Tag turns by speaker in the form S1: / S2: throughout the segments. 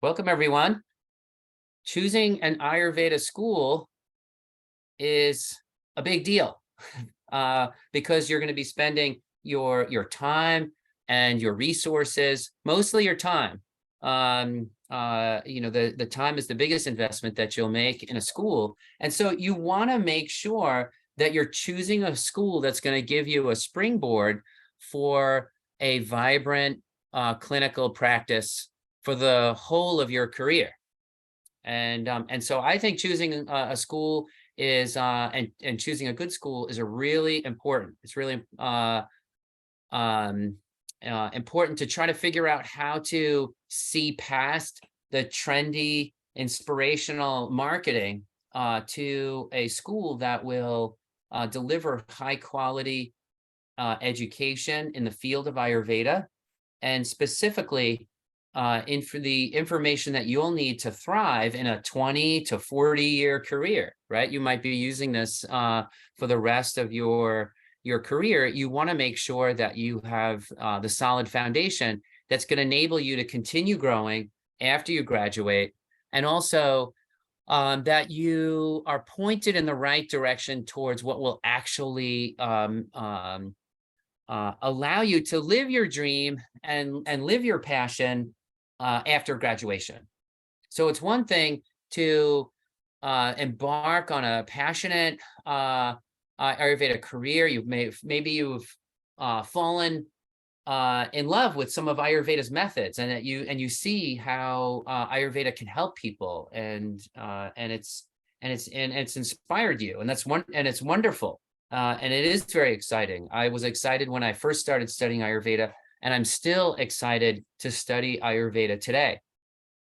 S1: Welcome, everyone. Choosing an Ayurveda school is a big deal because you're going to be spending your time and your resources, mostly your time. The time is the biggest investment that you'll make in a school. And so you want to make sure that you're choosing a school that's going to give you a springboard for a vibrant clinical practice for the whole of your career. And so I think choosing a school is and choosing a good school is a really important. It's really important to try to figure out how to see past the trendy, inspirational marketing to a school that will deliver high quality education in the field of Ayurveda, and specifically for the information that you'll need to thrive in a 20 to 40 year career, right? You might be using this for the rest of your career. You want to make sure that you have the solid foundation that's going to enable you to continue growing after you graduate, and also that you are pointed in the right direction towards what will actually allow you to live your dream and live your passion after graduation. So it's one thing to embark on a passionate Ayurveda career. Maybe you've fallen in love with some of Ayurveda's methods, and that you see how Ayurveda can help people, and it's inspired you, and it's wonderful. And it is very exciting. I was excited when I first started studying Ayurveda, and I'm still excited to study Ayurveda today.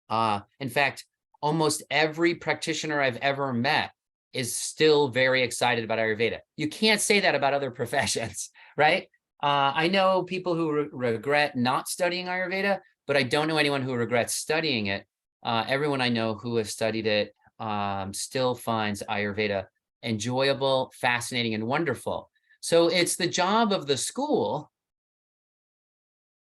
S1: In fact, almost every practitioner I've ever met is still very excited about Ayurveda. You can't say that about other professions, right? I know people who regret not studying Ayurveda, but I don't know anyone who regrets studying it. Everyone I know who has studied it still finds Ayurveda enjoyable, fascinating, and wonderful. So it's the job of the school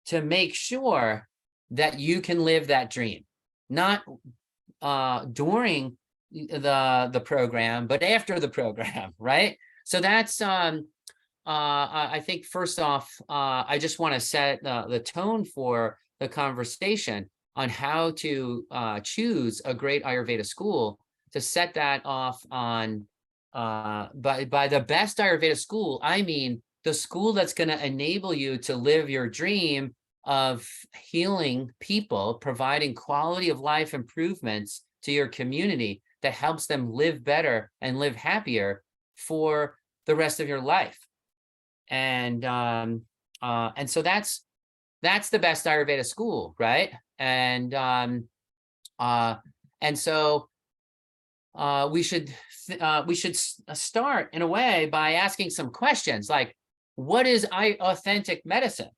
S1: to make sure that you can live that dream, not during the program, but after the program, right? So that's I think first off, I just want to set the tone for the conversation on how to choose a great Ayurveda school. To set that off on by the best Ayurveda school, I mean the school that's going to enable you to live your dream of healing people, providing quality of life improvements to your community that helps them live better and live happier for the rest of your life. And so that's the best Ayurveda school, right? And so we should start in a way by asking some questions like, what is authentic medicine?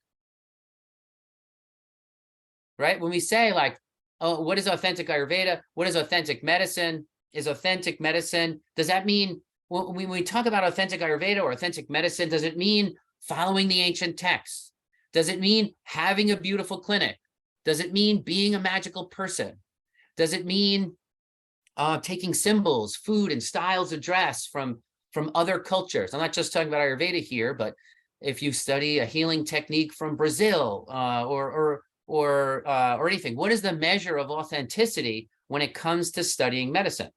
S1: Right? When we say like, oh, what is authentic Ayurveda? What is authentic medicine? Is authentic medicine, does that mean, when we talk about authentic Ayurveda or authentic medicine, does it mean following the ancient texts? Does it mean having a beautiful clinic? Does it mean being a magical person? Does it mean taking symbols, food, and styles of dress from other cultures? I'm not just talking about Ayurveda here, but if you study a healing technique from Brazil or anything, what is the measure of authenticity when it comes to studying medicine?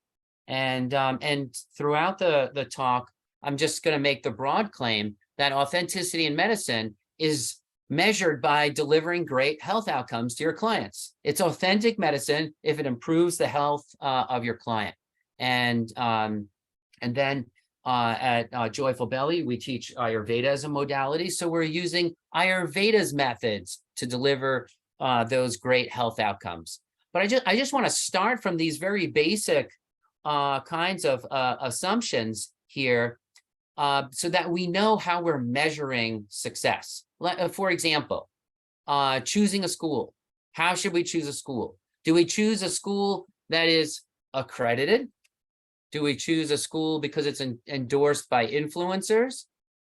S1: And throughout the talk, I'm just going to make the broad claim that authenticity in medicine is measured by delivering great health outcomes to your clients. It's authentic medicine if it improves the health of your client. And then at Joyful Belly, we teach Ayurveda as a modality. So we're using Ayurveda's methods to deliver those great health outcomes. But I just want to start from these very basic kinds of assumptions here so that we know how we're measuring success. For example, choosing a school. How should we choose a school? Do we choose a school that is accredited? Do we choose a school because it's endorsed by influencers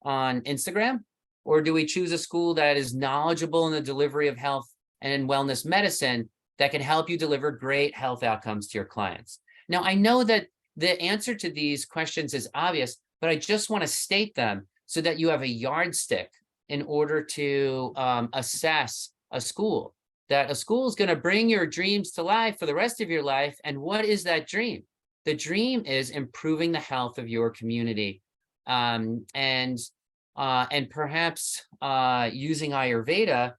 S1: on Instagram? Or do we choose a school that is knowledgeable in the delivery of health and wellness medicine that can help you deliver great health outcomes to your clients. Now, I know that the answer to these questions is obvious, but I just want to state them so that you have a yardstick in order to assess a school. That a school is going to bring your dreams to life for the rest of your life. And what is that dream? The dream is improving the health of your community, and perhaps using Ayurveda.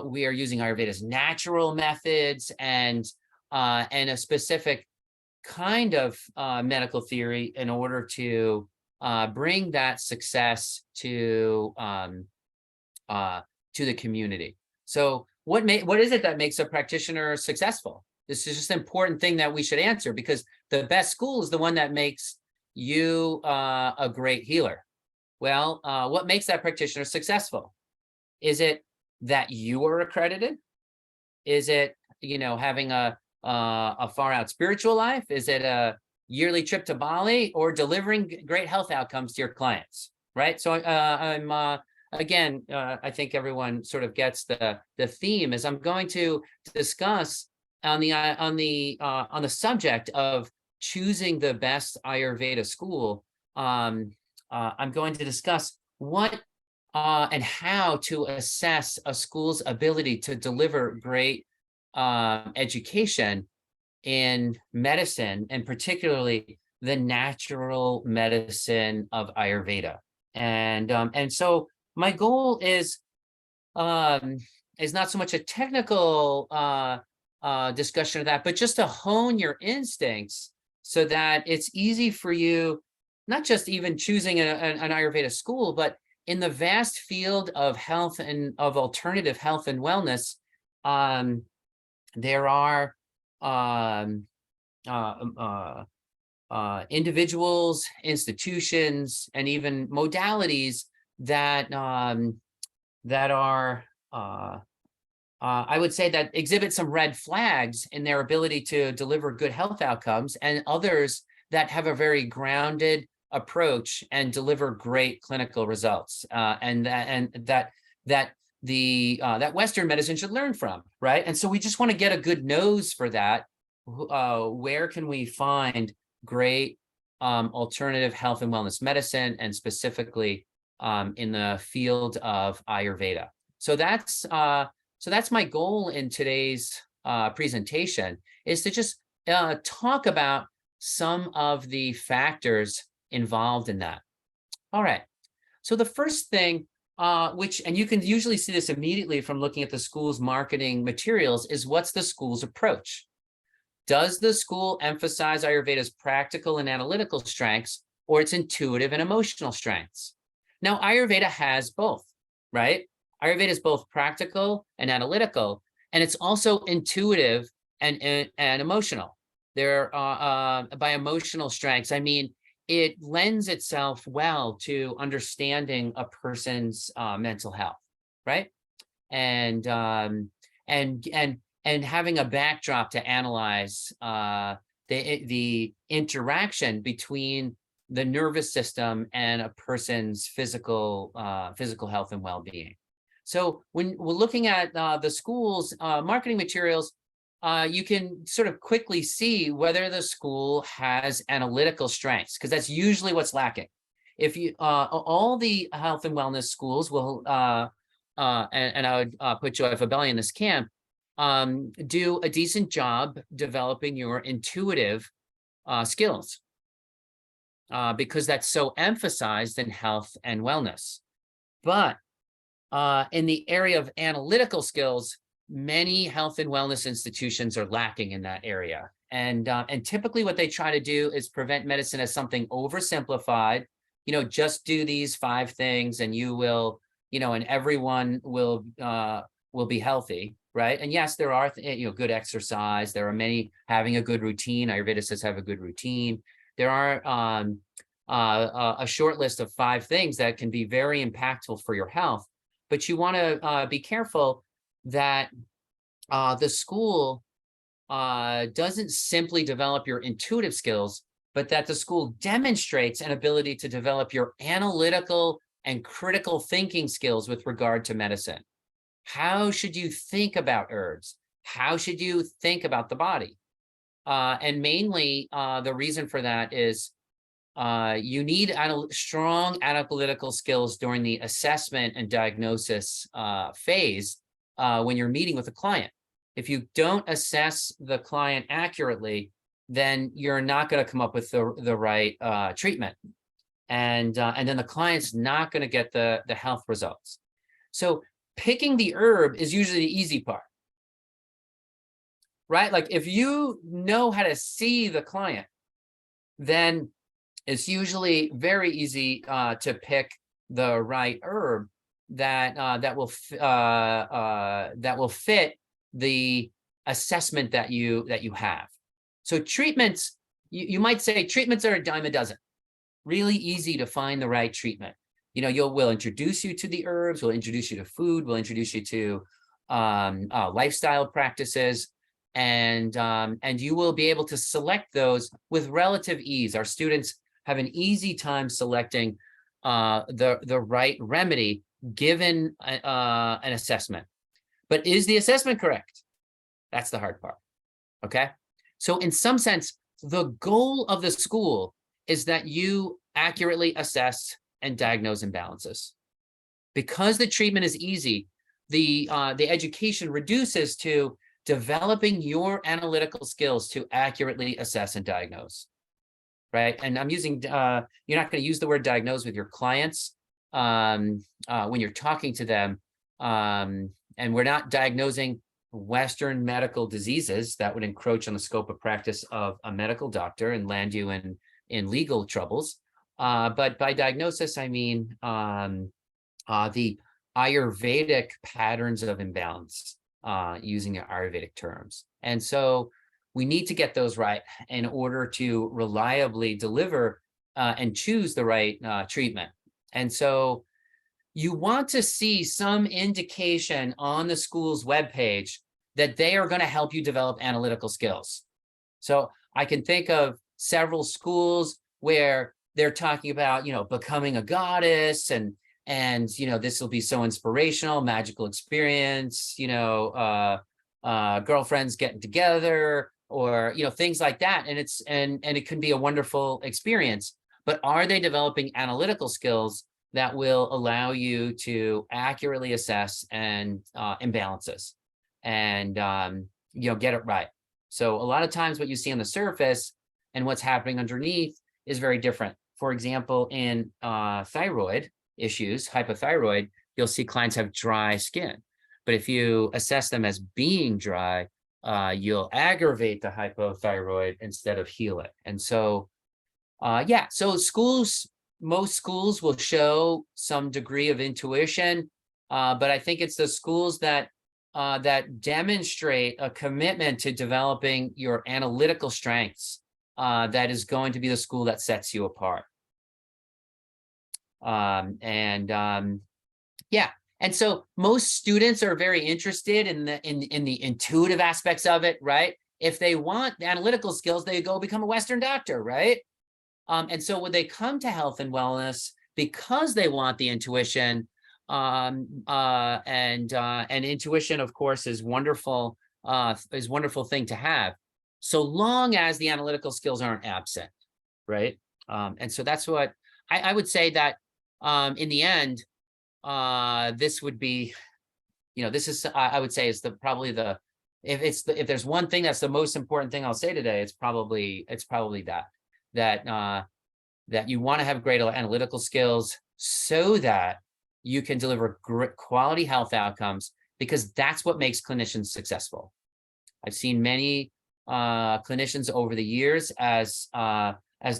S1: We are using Ayurveda's natural methods and a specific kind of medical theory in order to bring that success to the community. So what is it that makes a practitioner successful? This is just an important thing that we should answer, because the best school is the one that makes you a great healer. Well, what makes that practitioner successful? Is it that you are accredited? Is it, having a far out spiritual life? Is it a yearly trip to Bali, or delivering great health outcomes to your clients? Right. So again, I think everyone sort of gets the theme. Is I'm going to discuss on the subject of choosing the best Ayurveda school. I'm going to discuss what and how to assess a school's ability to deliver great education in medicine, and particularly the natural medicine of Ayurveda. And so my goal is not so much a technical discussion of that, but just to hone your instincts so that it's easy for you, not just even choosing an Ayurveda school, but in the vast field of health and of alternative health and wellness. There are individuals, institutions, and even modalities that are I would say that exhibit some red flags in their ability to deliver good health outcomes, and others that have a very grounded approach and deliver great clinical results, and that Western medicine should learn from, right? And so we just want to get a good nose for that. Where can we find great alternative health and wellness medicine, and specifically in the field of Ayurveda? So that's my goal in today's presentation, is to just talk about some of the factors involved in that. All right. So the first thing, and you can usually see this immediately from looking at the school's marketing materials, is what's the school's approach? Does the school emphasize Ayurveda's practical and analytical strengths, or its intuitive and emotional strengths? Now, Ayurveda has both, right? Ayurveda is both practical and analytical, and it's also intuitive and emotional. There by emotional strengths, I mean, it lends itself well to understanding a person's mental health, right? And having a backdrop to analyze the interaction between the nervous system and a person's physical health and well-being. So when we're looking at the school's marketing materials, you can sort of quickly see whether the school has analytical strengths, because that's usually what's lacking. If you all the health and wellness schools will, and I would put Joy Fabelli in this camp, do a decent job developing your intuitive skills, because that's so emphasized in health and wellness. But in the area of analytical skills, many health and wellness institutions are lacking in that area. And typically what they try to do is prevent medicine as something oversimplified, just do these 5 things and you will, and everyone will be healthy, right? And yes, there are, good exercise. There are many, having a good routine. Ayurveda says have a good routine. There are a short list of 5 things that can be very impactful for your health. But you want to be careful that the school doesn't simply develop your intuitive skills, but that the school demonstrates an ability to develop your analytical and critical thinking skills with regard to medicine. How should you think about herbs? how should you think about the body? And mainly, the reason for that is you need strong analytical skills during the assessment and diagnosis phase when you're meeting with a client. If you don't assess the client accurately, then you're not going to come up with the right treatment, and then the client's not going to get the health results. So picking the herb is usually the easy part, right? Like if you know how to see the client, then it's usually very easy to pick the right herb that will fit the assessment that you have. So treatments, you might say treatments are a dime a dozen. Really easy to find the right treatment. We'll introduce you to the herbs, we'll introduce you to food, we'll introduce you to lifestyle practices, and you will be able to select those with relative ease. Our students have an easy time selecting the right remedy given an assessment. But is the assessment correct? That's the hard part. Okay. So in some sense, the goal of the school is that you accurately assess and diagnose imbalances. Because the treatment is easy, the education reduces to developing your analytical skills to accurately assess and diagnose. Right. And I'm using, you're not going to use the word diagnose with your clients when you're talking to them. And we're not diagnosing Western medical diseases that would encroach on the scope of practice of a medical doctor and land you in legal troubles. But by diagnosis, I mean the Ayurvedic patterns of imbalance, using Ayurvedic terms. And so we need to get those right in order to reliably deliver and choose the right treatment. And so you want to see some indication on the school's webpage that they are going to help you develop analytical skills. So I can think of several schools where they're talking about, becoming a goddess, and this will be so inspirational, magical experience, girlfriends getting together, or things like that, and it can be a wonderful experience. But are they developing analytical skills that will allow you to accurately assess and imbalances and get it right? So a lot of times what you see on the surface and what's happening underneath is very different. For example, in thyroid issues, hypothyroid, you'll see clients have dry skin. But if you assess them as being dry, you'll aggravate the hypothyroid instead of heal it. And so, so most schools will show some degree of intuition, but I think it's the schools that demonstrate a commitment to developing your analytical strengths that is going to be the school that sets you apart. And so most students are very interested in the intuitive aspects of it, right? If they want the analytical skills, they go become a Western doctor, right? And so when they come to health and wellness, because they want the intuition, and intuition, of course, is wonderful thing to have, so long as the analytical skills aren't absent, right? And so that's what I would say that in the end, this would be, this is, I would say, is if there's one thing that's the most important thing I'll say today, it's probably that you want to have great analytical skills so that you can deliver great quality health outcomes, because that's what makes clinicians successful. I've seen many clinicians over the years as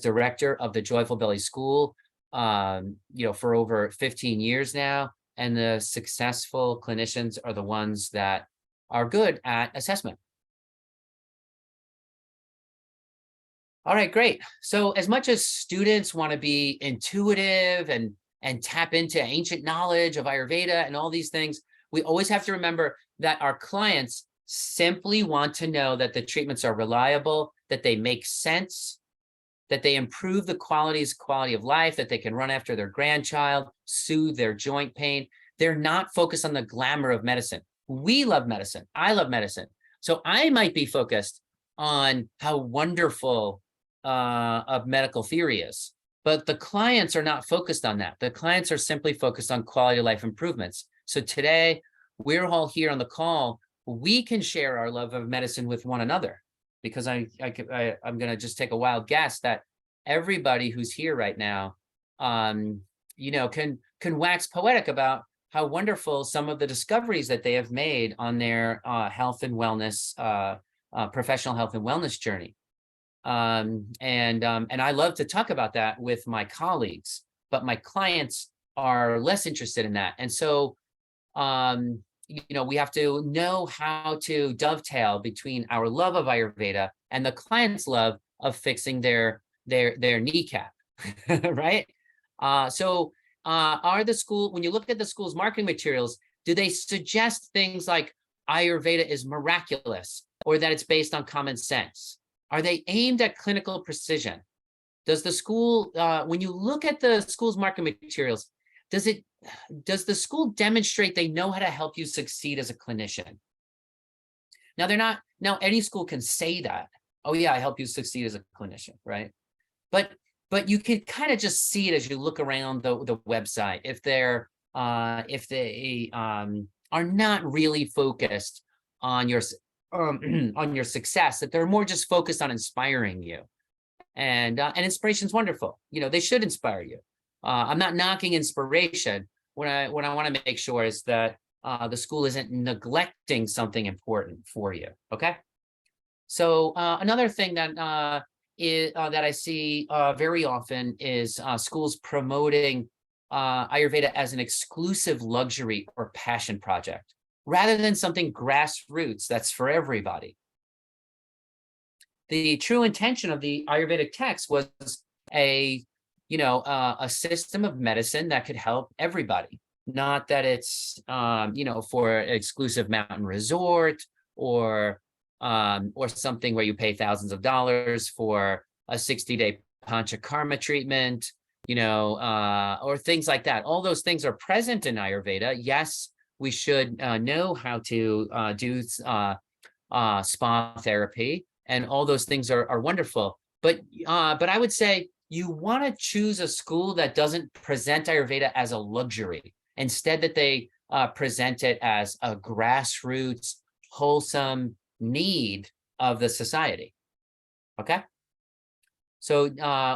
S1: director of the Joyful Belly School, for over 15 years now. And the successful clinicians are the ones that are good at assessment. All right, great. So as much as students want to be intuitive and tap into ancient knowledge of Ayurveda and all these things, we always have to remember that our clients simply want to know that the treatments are reliable, that they make sense, that they improve the quality of life, that they can run after their grandchild, soothe their joint pain. They're not focused on the glamour of medicine. We love medicine. I love medicine. So I might be focused on how wonderful of medical theory is, but the clients are not focused on that. The clients are simply focused on quality of life improvements. So today, we're all here on the call. We can share our love of medicine with one another, because I'm going to just take a wild guess that everybody who's here right now, can wax poetic about how wonderful some of the discoveries that they have made on their health and wellness, professional health and wellness journey. And I love to talk about that with my colleagues, but my clients are less interested in that. And so, we have to know how to dovetail between our love of Ayurveda and the client's love of fixing their kneecap, right? Are the school, when you look at the school's marketing materials, do they suggest things like Ayurveda is miraculous or that it's based on common sense? Are they aimed at clinical precision? Does the school, when you look at the school's marketing materials, does the school demonstrate they know how to help you succeed as a clinician? Now any school can say that, oh yeah, I help you succeed as a clinician, right? But you can kind of just see it as you look around the website, if they are not really focused on your success, that they're more just focused on inspiring you. And inspiration is wonderful. They should inspire you. I'm not knocking inspiration. What I want to make sure is that the school isn't neglecting something important for you. Okay. So another thing that that I see very often is schools promoting Ayurveda as an exclusive luxury or passion project, rather than something grassroots that's for everybody. The true intention of the Ayurvedic text was a system of medicine that could help everybody, not that it's for an exclusive mountain resort or something where you pay thousands of dollars for a 60-day panchakarma treatment, or things like that. All those things are present in Ayurveda. Yes, we should know how to do spa therapy, and all those things are wonderful. But I would say you want to choose a school that doesn't present Ayurveda as a luxury. Instead, that they present it as a grassroots, wholesome need of the society. Okay. So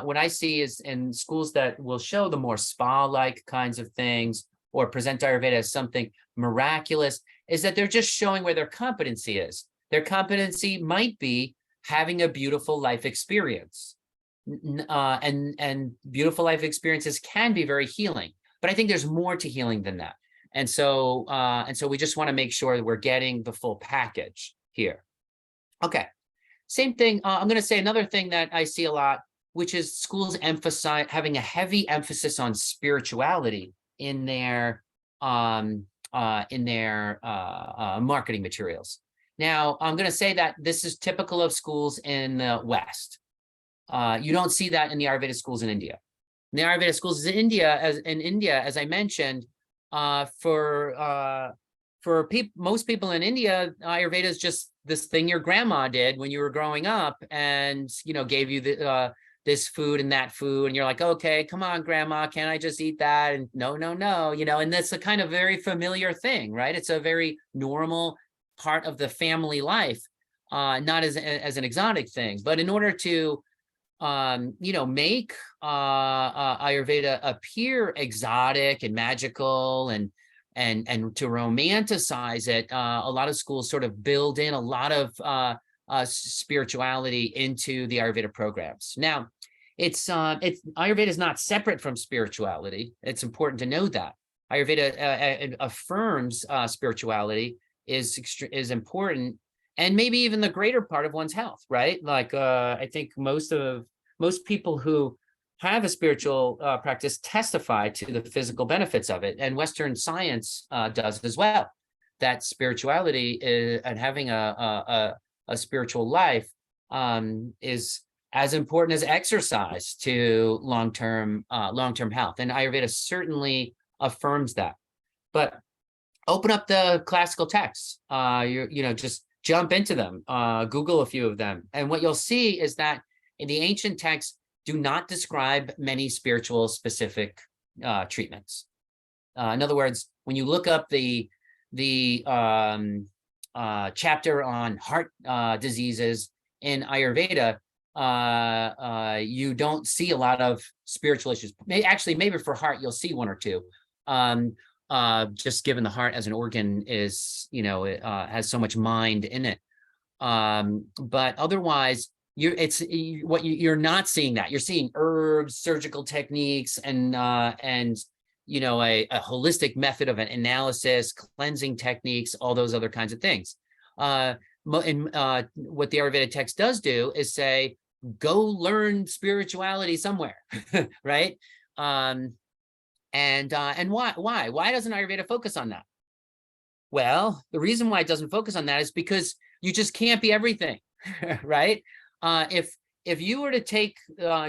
S1: what I see is in schools that will show the more spa-like kinds of things or present Ayurveda as something miraculous, is that they're just showing where their competency is. Their competency might be having a beautiful life experience. And beautiful life experiences can be very healing, but I think there's more to healing than that. And so we just want to make sure that we're getting the full package here. Okay, same thing. I'm going to say another thing that I see a lot, which is schools having a heavy emphasis on spirituality in their marketing materials. Now, I'm going to say that this is typical of schools in the West. You don't see that in the Ayurveda schools in India. In the Ayurveda schools in India, as I mentioned, for most people in India, Ayurveda is just this thing your grandma did when you were growing up, and gave you this food and that food, and you're like, okay, come on, grandma, can I just eat that? And no, and that's a kind of very familiar thing, right? It's a very normal part of the family life, not as an exotic thing. But in order to make Ayurveda appear exotic and magical and to romanticize it, a lot of schools sort of build in a lot of spirituality into the Ayurveda programs. Now, Ayurveda is not separate from spirituality. It's important to know that Ayurveda affirms spirituality is important, and maybe even the greater part of one's health, right? Like I think most people who have a spiritual practice testify to the physical benefits of it, and Western science does as well. That spirituality and having a spiritual life is as important as exercise to long-term health, and Ayurveda certainly affirms that. But open up the classical texts. Just jump into them, Google a few of them. And what you'll see is that in the ancient texts do not describe many spiritual specific treatments. In other words, when you look up the chapter on heart diseases in Ayurveda, you don't see a lot of spiritual issues. Actually, maybe for heart, you'll see one or two. Just given the heart as an organ is, it has so much mind in it. But otherwise, you're not seeing that. You're seeing herbs, surgical techniques, and a holistic method of an analysis, cleansing techniques, all those other kinds of things. What the Ayurveda text does do is say, go learn spirituality somewhere, right? And why doesn't Ayurveda focus on that? Well, the reason why it doesn't focus on that is because you just can't be everything, right? If you were to take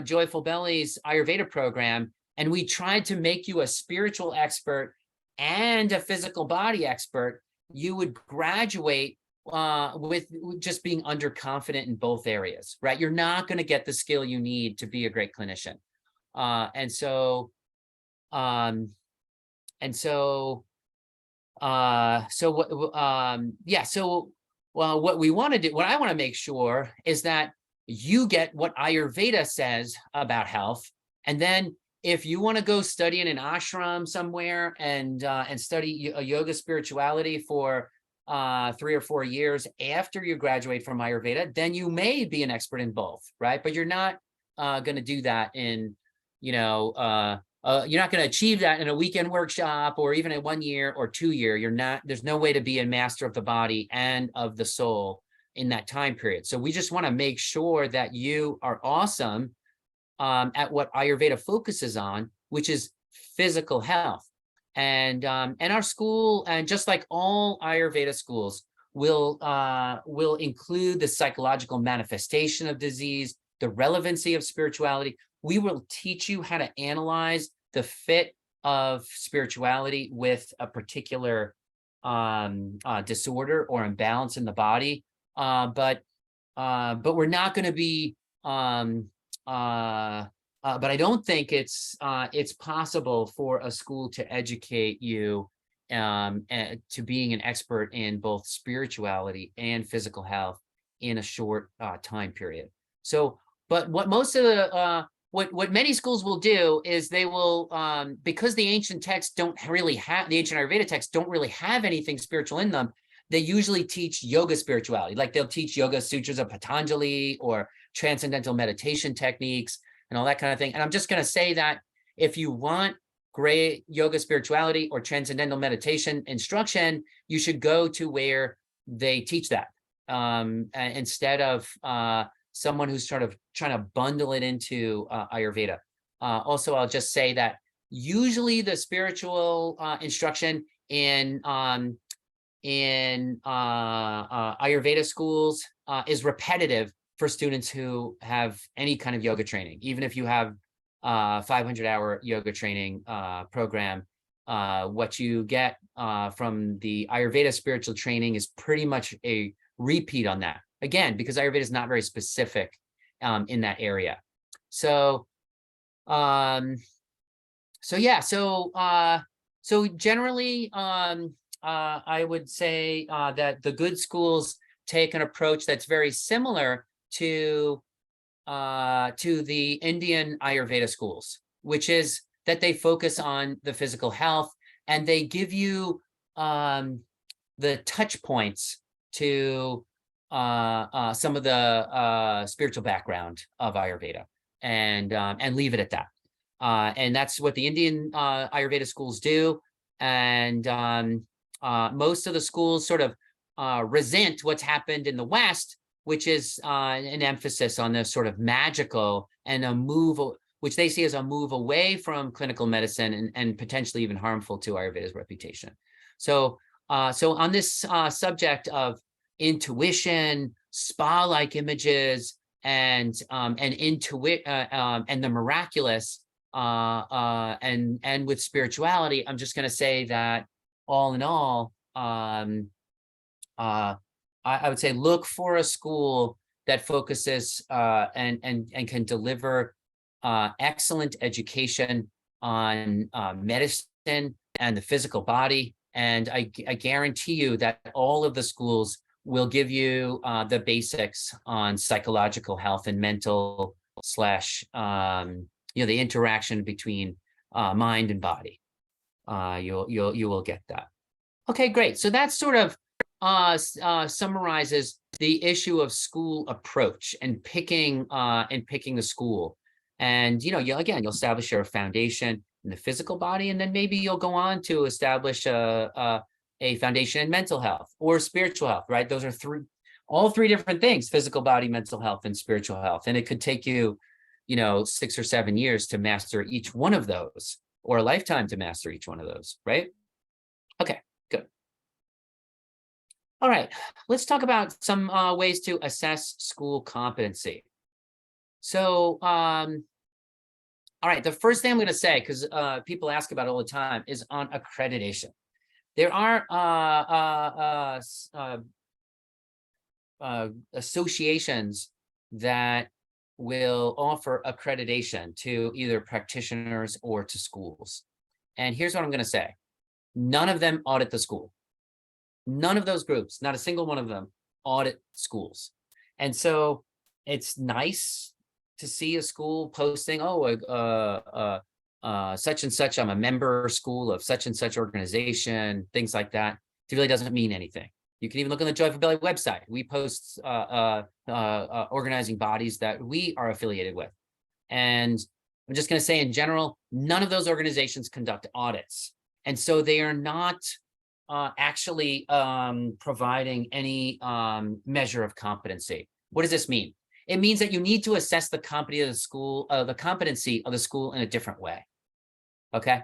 S1: Joyful Belly's Ayurveda program and we tried to make you a spiritual expert and a physical body expert, you would graduate with just being underconfident in both areas, right? You're not going to get the skill you need to be a great clinician. So what we want to do, what I want to make sure is that you get what Ayurveda says about health. And then if you want to go study in an ashram somewhere and study a yoga spirituality for 3 or 4 years after you graduate from Ayurveda, then you may be an expert in both, right? But you're not going to do that in, you're not going to achieve that in a weekend workshop or even a 1 year or 2 year. There's no way to be a master of the body and of the soul in that time period. So we just want to make sure that you are awesome at what Ayurveda focuses on, which is physical health. And our school, and just like all Ayurveda schools, will include the psychological manifestation of disease, the relevancy of spirituality. We will teach you how to analyze the fit of spirituality with a particular disorder or imbalance in the body. But we're not going to be. But I don't think it's possible for a school to educate you to being an expert in both spirituality and physical health in a short time period. So, but what most of the what many schools will do is they will, because the ancient texts don't really have, the ancient Ayurveda texts don't really have anything spiritual in them, they usually teach yoga spirituality. Like they'll teach Yoga Sutras of Patanjali or transcendental meditation techniques and all that kind of thing. And I'm just going to say that if you want great yoga spirituality or transcendental meditation instruction, you should go to where they teach that instead of someone who's sort of trying to bundle it into Ayurveda. Also, I'll just say that usually the spiritual instruction in Ayurveda schools is repetitive for students who have any kind of yoga training. Even if you have 500-hour yoga training program, what you get from the Ayurveda spiritual training is pretty much a repeat on that. Again, because Ayurveda is not very specific in that area. So generally, I would say that the good schools take an approach that's very similar to the Indian Ayurveda schools, which is that they focus on the physical health and they give you the touch points to some of the spiritual background of Ayurveda and leave it at that. And that's what the Indian Ayurveda schools do. And most of the schools sort of resent what's happened in the West, which is an emphasis on the sort of magical and a move, which they see as a move away from clinical medicine and potentially even harmful to Ayurveda's reputation. So on this subject of intuition, spa-like images, and the miraculous, and with spirituality, I'm just going to say that all in all, I would say look for a school that focuses and can deliver excellent education on medicine and the physical body. And I guarantee you that all of the schools will give you the basics on psychological health and mental slash the interaction between mind and body. You will get that. Okay, great. So that sort of summarizes the issue of school approach and picking the school. And you'll establish your foundation in the physical body, and then maybe you'll go on to establish a foundation in mental health or spiritual health, right? Those are all three different things: physical body, mental health, and spiritual health. And it could take you, 6 or 7 years to master each one of those, or a lifetime to master each one of those, right? Okay, good. All right, let's talk about some ways to assess school competency. So, all right, the first thing I'm going to say, because people ask about it all the time, is on accreditation. There are associations that will offer accreditation to either practitioners or to schools. And here's what I'm going to say. None of them audit the school. None of those groups, not a single one of them, audit schools. And so it's nice to see a school posting, such and such, I'm a member school of such and such organization, things like that. It really doesn't mean anything. You can even look on the Joyful Belly website. We post organizing bodies that we are affiliated with. And I'm just going to say, in general, none of those organizations conduct audits. And so they are not actually providing any measure of competency. What does this mean? It means that you need to assess the competency of the school in a different way. Okay.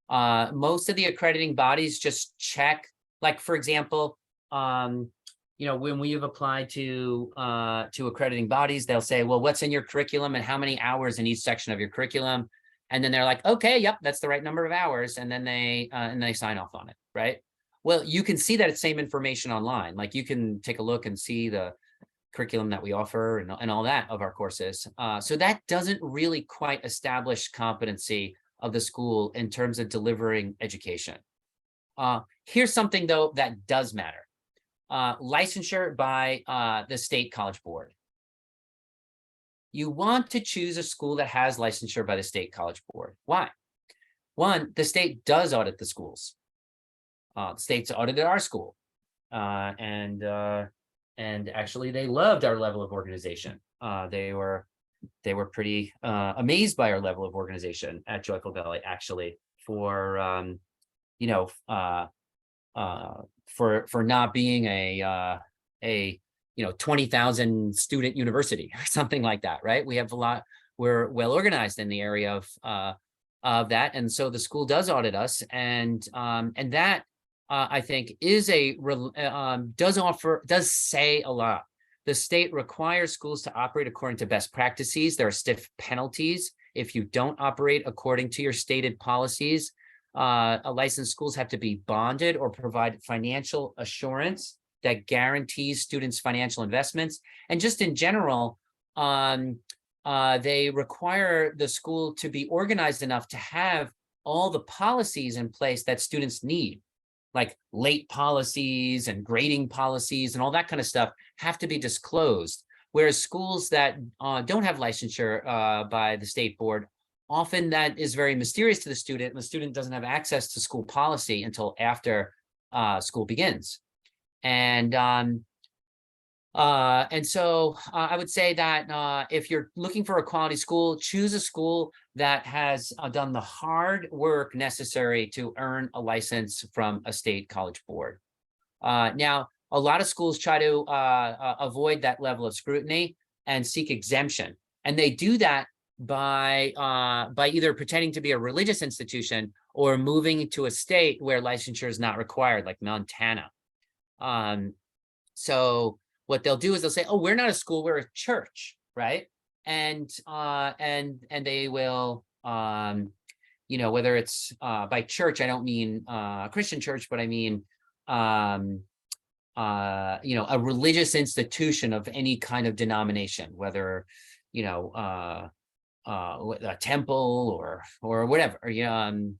S1: Most of the accrediting bodies just check, like, for example, when we've applied to accrediting bodies, they'll say, well, what's in your curriculum and how many hours in each section of your curriculum? And then they're like, okay, yep, that's the right number of hours. And then they sign off on it, right? Well, you can see that same information online. Like, you can take a look and see the curriculum that we offer and all that of our courses. So that doesn't really quite establish competency of the school in terms of delivering education. Here's something, though, that does matter. Licensure by the state college board. You want to choose a school that has licensure by the state college board. Why? One, the state does audit the schools. The state's audited our school. And actually they loved our level of organization. They were pretty amazed by our level of organization at Joyful Belly, actually, for not being a 20,000 student university or something like that, right? We're well organized in the area of that, and so the school does audit us, and that I think is does say a lot. The state requires schools to operate according to best practices. There are stiff penalties if you don't operate according to your stated policies. Licensed schools have to be bonded or provide financial assurance that guarantees students' financial investments. And just in general, they require the school to be organized enough to have all the policies in place that students need, like late policies and grading policies and all that kind of stuff have to be disclosed. Whereas schools that don't have licensure by the state board, often that is very mysterious to the student, and the student doesn't have access to school policy until after school begins. And so I would say that if you're looking for a quality school, choose a school that has done the hard work necessary to earn a license from a state college board. Now, a lot of schools try to avoid that level of scrutiny and seek exemption. And they do that by either pretending to be a religious institution or moving to a state where licensure is not required, like Montana. So what they'll do is they'll say, oh, we're not a school, we're a church, right? And they will, whether it's by church, I don't mean Christian church, but I mean a religious institution of any kind of denomination, whether, a temple or whatever, even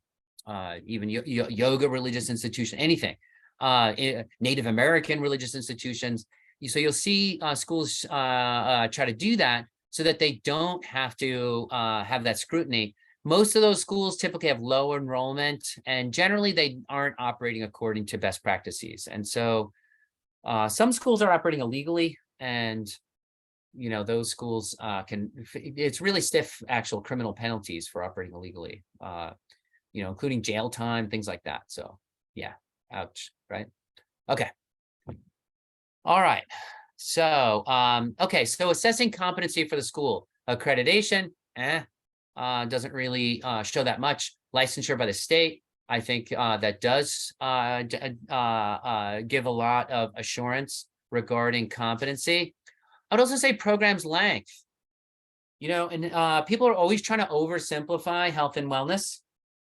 S1: yoga religious institution, anything, Native American religious institutions. So you'll see schools try to do that so that they don't have to have that scrutiny. Most of those schools typically have low enrollment, and generally they aren't operating according to best practices. And so some schools are operating illegally, and those schools it's really stiff actual criminal penalties for operating illegally, including jail time, things like that. So yeah, ouch, right? Okay. All right. So, okay. So assessing competency for the school, accreditation, doesn't really show that much. Licensure by the state, I think that does give a lot of assurance regarding competency. I'd also say programs length, and people are always trying to oversimplify health and wellness,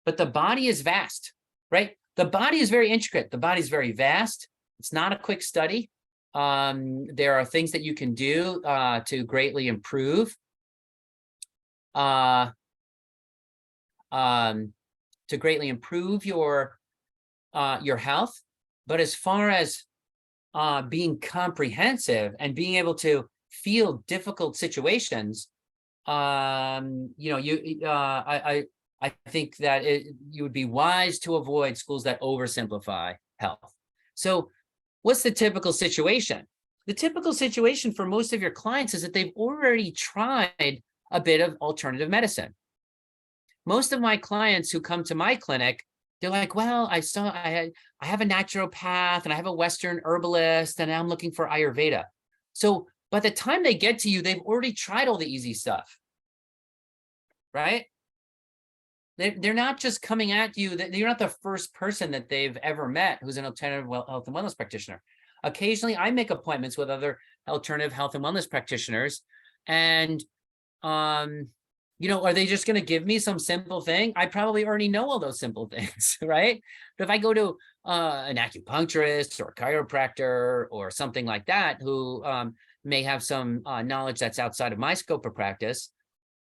S1: but the body is vast, right? The body is very intricate. The body is very vast. It's not a quick study. There are things that you can do to greatly improve your health. But as far as being comprehensive and being able to feel difficult situations, I think that you would be wise to avoid schools that oversimplify health. So what's the typical situation? The typical situation for most of your clients is that they've already tried a bit of alternative medicine. Most of my clients who come to my clinic, they're like, well, I have a naturopath and I have a Western herbalist and I'm looking for Ayurveda. So by the time they get to you, they've already tried all the easy stuff, right? They're not just coming at you. You're not the first person that they've ever met who's an alternative health and wellness practitioner. Occasionally, I make appointments with other alternative health and wellness practitioners, and are they just going to give me some simple thing? I probably already know all those simple things, right? But if I go to an acupuncturist or a chiropractor or something like that, who may have some knowledge that's outside of my scope of practice,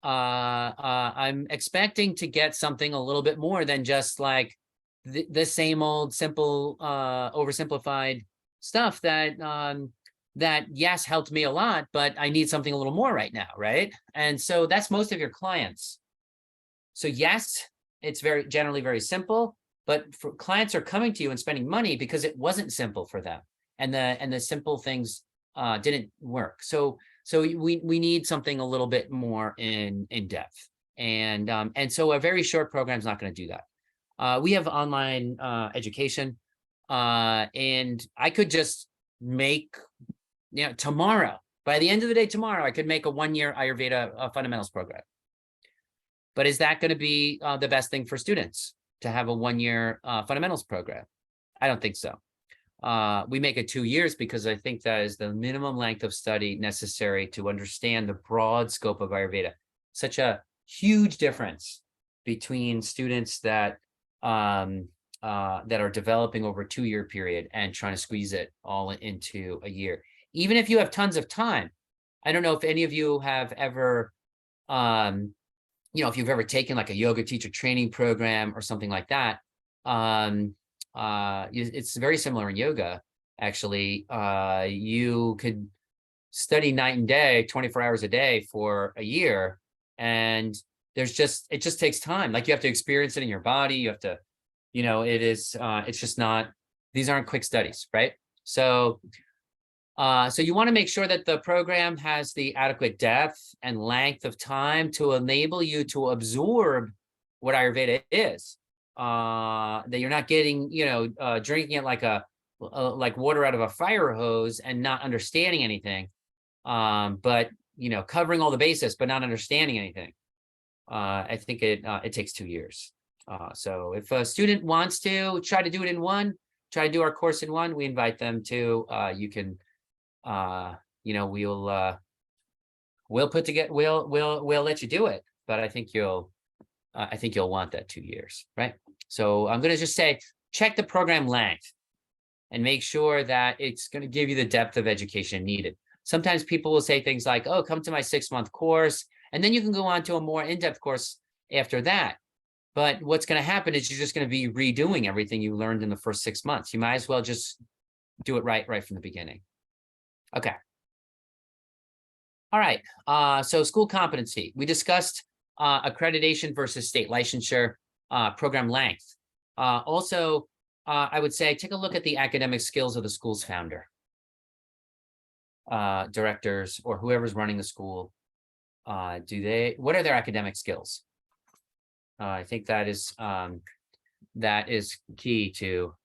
S1: I'm expecting to get something a little bit more than just like the same old simple oversimplified stuff that yes helped me a lot, but I need something a little more right now, right? And so that's most of your clients. So yes, it's generally very simple, but clients are coming to you and spending money because it wasn't simple for them, and the simple things didn't work. So we need something a little bit more in depth, and so a very short program is not going to do that. We have online education, and I could just make, tomorrow, by the end of the day tomorrow, I could make a 1-year Ayurveda fundamentals program. But is that going to be the best thing for students to have a 1-year fundamentals program? I don't think so. We make it 2 years because I think that is the minimum length of study necessary to understand the broad scope of Ayurveda. Such a huge difference between students that are developing over a 2-year period and trying to squeeze it all into a year. Even if you have tons of time, I don't know if any of you have ever, if you've ever taken like a yoga teacher training program or something like that. It's very similar in yoga, actually. You could study night and day, 24 hours a day for a year, and it just takes time. Like, you have to experience it in your body. You have to, it's just not, these aren't quick studies, right? So you want to make sure that the program has the adequate depth and length of time to enable you to absorb what Ayurveda is. That you're not getting, drinking it like like water out of a fire hose and not understanding anything, but covering all the bases but not understanding anything. I think it takes 2 years. So if a student wants to try to do it in one, try to do our course in one, we invite them to. You can, we'll put together, we'll let you do it, but I think you'll want that 2 years, right? So I'm going to just say, check the program length. and make sure that it's going to give you the depth of education needed. Sometimes people will say things like, oh, come to my 6-month course, and then you can go on to a more in-depth course after that. But what's going to happen is you're just going to be redoing everything you learned in the first 6 months. You might as well just do it right from the beginning. Okay. All right. So school competency. We discussed accreditation versus state licensure, program length. Also, I would say take a look at the academic skills of the school's founder, directors, or whoever's running the school. What are their academic skills? I think that is key to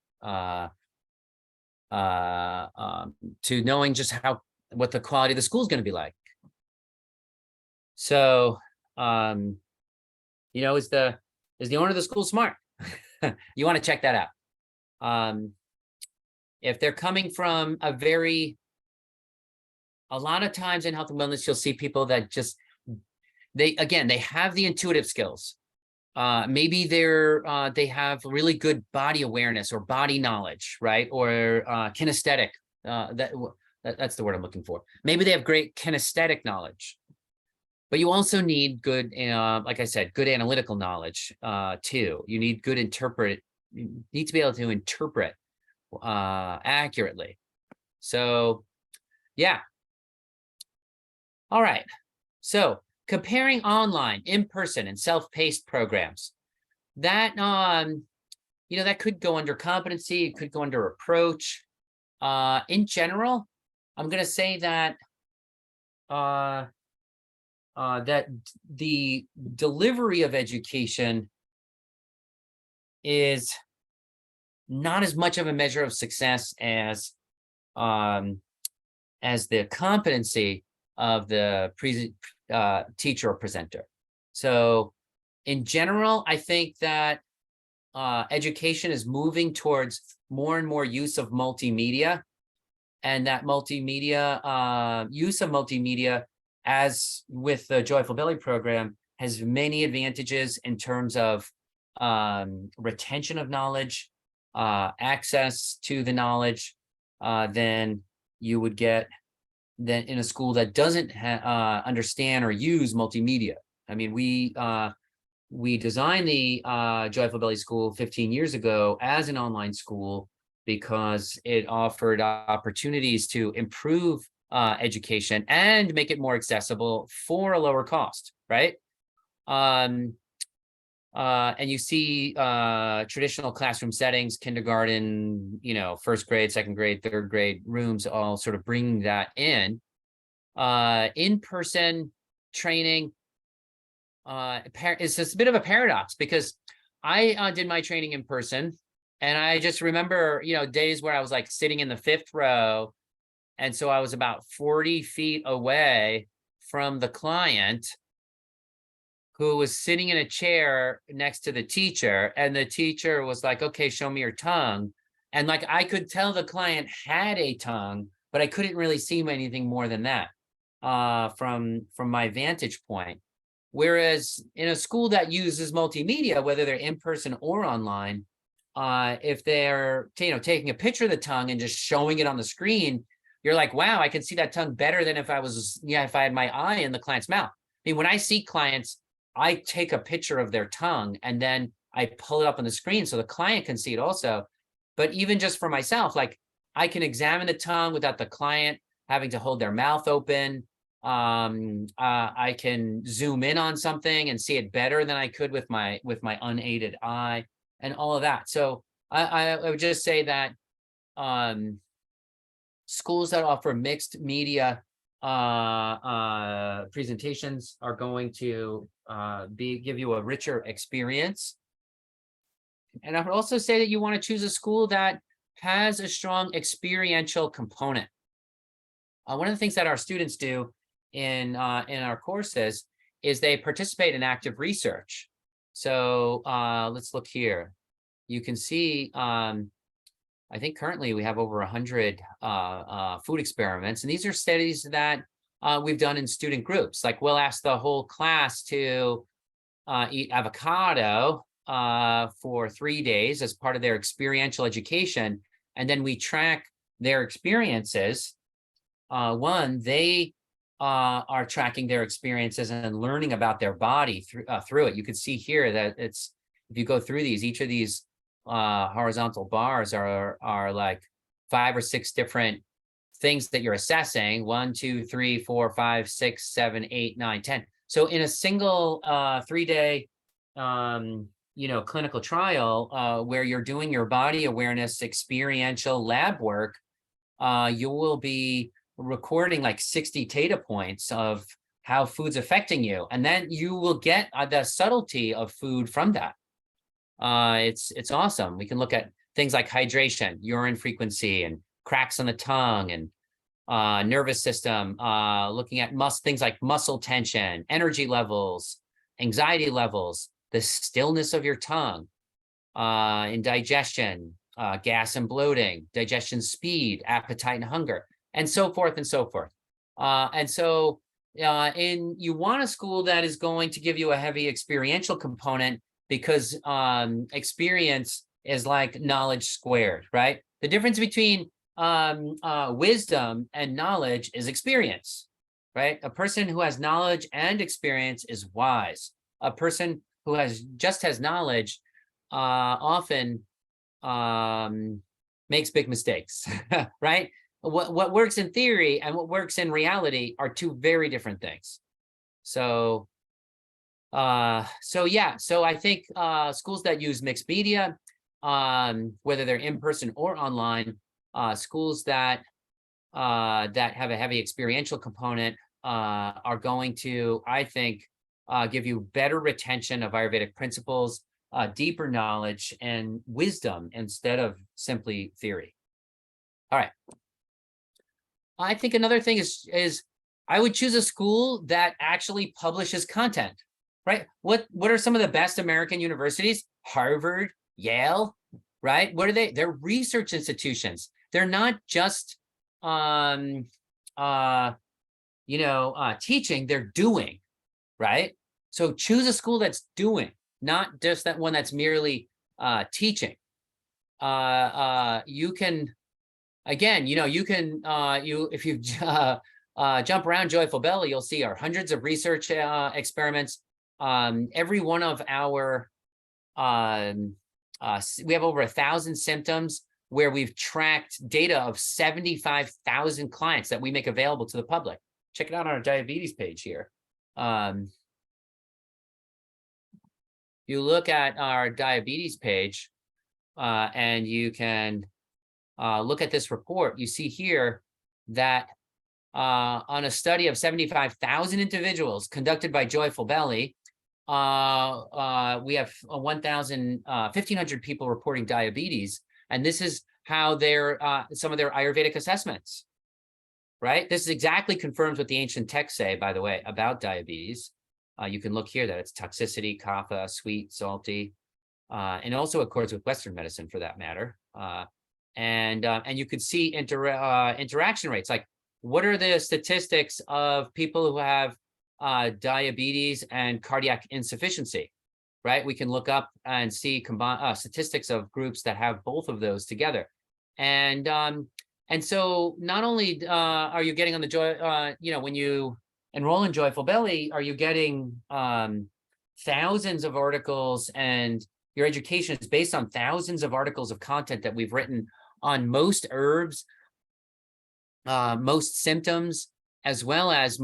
S1: knowing just what the quality of the school is going to be like. So, is the owner of the school smart? You want to check that out. If they're coming from a lot of times in health and wellness, you'll see people that just, they have the intuitive skills. Maybe they have really good body awareness or body knowledge, right? Or kinesthetic, that's the word I'm looking for. Maybe they have great kinesthetic knowledge. But you also need good, like I said, good analytical knowledge too. You need you need to be able to interpret accurately. So, yeah. All right. So comparing online, in-person, and self-paced programs, that that could go under competency. It could go under approach. In general, I'm going to say that that the delivery of education is not as much of a measure of success as the competency of the teacher or presenter. So in general, I think that education is moving towards more and more use of multimedia, and that use of multimedia, as with the Joyful Belly program, has many advantages in terms of retention of knowledge, access to the knowledge, than you would get in a school that doesn't understand or use multimedia. I mean, we designed the Joyful Belly School 15 years ago as an online school because it offered opportunities to improve education and make it more accessible for a lower cost, right? And you see traditional classroom settings, kindergarten, first grade, second grade, third grade rooms, all sort of bringing that in. In-person training is just a bit of a paradox, because I did my training in person, and I just remember, days where I was like sitting in the 5th row, and so I was about 40 feet away from the client, who was sitting in a chair next to the teacher, and the teacher was like, okay, show me your tongue. And like, I could tell the client had a tongue, but I couldn't really see anything more than that from my vantage point. Whereas in a school that uses multimedia, whether they're in person or online, if they're taking a picture of the tongue and just showing it on the screen, you're like, wow, I can see that tongue better than if I had my eye in the client's mouth. I mean, when I see clients, I take a picture of their tongue and then I pull it up on the screen so the client can see it also. But even just for myself, like, I can examine the tongue without the client having to hold their mouth open. I can zoom in on something and see it better than I could with my unaided eye, and all of that. So I would just say that schools that offer mixed media presentations are going to give you a richer experience. And I would also say that you want to choose a school that has a strong experiential component. One of the things that our students do in our courses is they participate in active research. So let's look here. You can see, I think currently we have over 100 food experiments, and these are studies that we've done in student groups. Like, we'll ask the whole class to eat avocado for 3 days as part of their experiential education. and then we track their experiences. One, they are tracking their experiences and learning about their body through it. You can see here that it's, if you go through these, each of these horizontal bars are like 5 or 6 different things that you're assessing. 1, 2, 3, 4, 5, 6, 7, 8, 9, 10. So in a single 3-day clinical trial where you're doing your body awareness experiential lab work, you will be recording like 60 data points of how food's affecting you, and then you will get the subtlety of food from that. It's awesome. We can look at things like hydration, urine frequency, and cracks on the tongue, and nervous system, looking at things like muscle tension, energy levels, anxiety levels, the stillness of your tongue, in digestion, gas and bloating, digestion speed, appetite and hunger, and so forth and so forth. You want a school that is going to give you a heavy experiential component, because experience is like knowledge squared, right? The difference between wisdom and knowledge is experience, right? A person who has knowledge and experience is wise. A person who has knowledge often makes big mistakes, right? What works in theory and what works in reality are two very different things. So I think schools that use mixed media, whether they're in person or online, schools that have a heavy experiential component are going to, I think, give you better retention of Ayurvedic principles, deeper knowledge and wisdom instead of simply theory. All right. I think another thing is I would choose a school that actually publishes content, right? What are some of the best American universities? Harvard, Yale, right? What are they? They're research institutions. They're not just teaching, they're doing, right? So choose a school that's doing, not just that one that's merely teaching. You can, again, if you jump around Joyful Belly, you'll see our hundreds of research experiments. Every one of our, we have over 1,000 symptoms where we've tracked data of 75,000 clients that we make available to the public. Check it out on our diabetes page here. You look at our diabetes page and you can look at this report. You see here that on a study of 75,000 individuals conducted by Joyful Belly, we have 1,500 people reporting diabetes. And this is how some of their Ayurvedic assessments, right? This is exactly confirms what the ancient texts say, by the way, about diabetes. You can look here that it's toxicity, kapha, sweet, salty, and also accords with Western medicine for that matter. And you could see interaction rates. Like, what are the statistics of people who have diabetes and cardiac insufficiency, right? We can look up and see statistics of groups that have both of those together. And so not only are you getting on the when you enroll in Joyful Belly, are you getting thousands of articles, and your education is based on thousands of articles of content that we've written on most herbs, most symptoms, as well as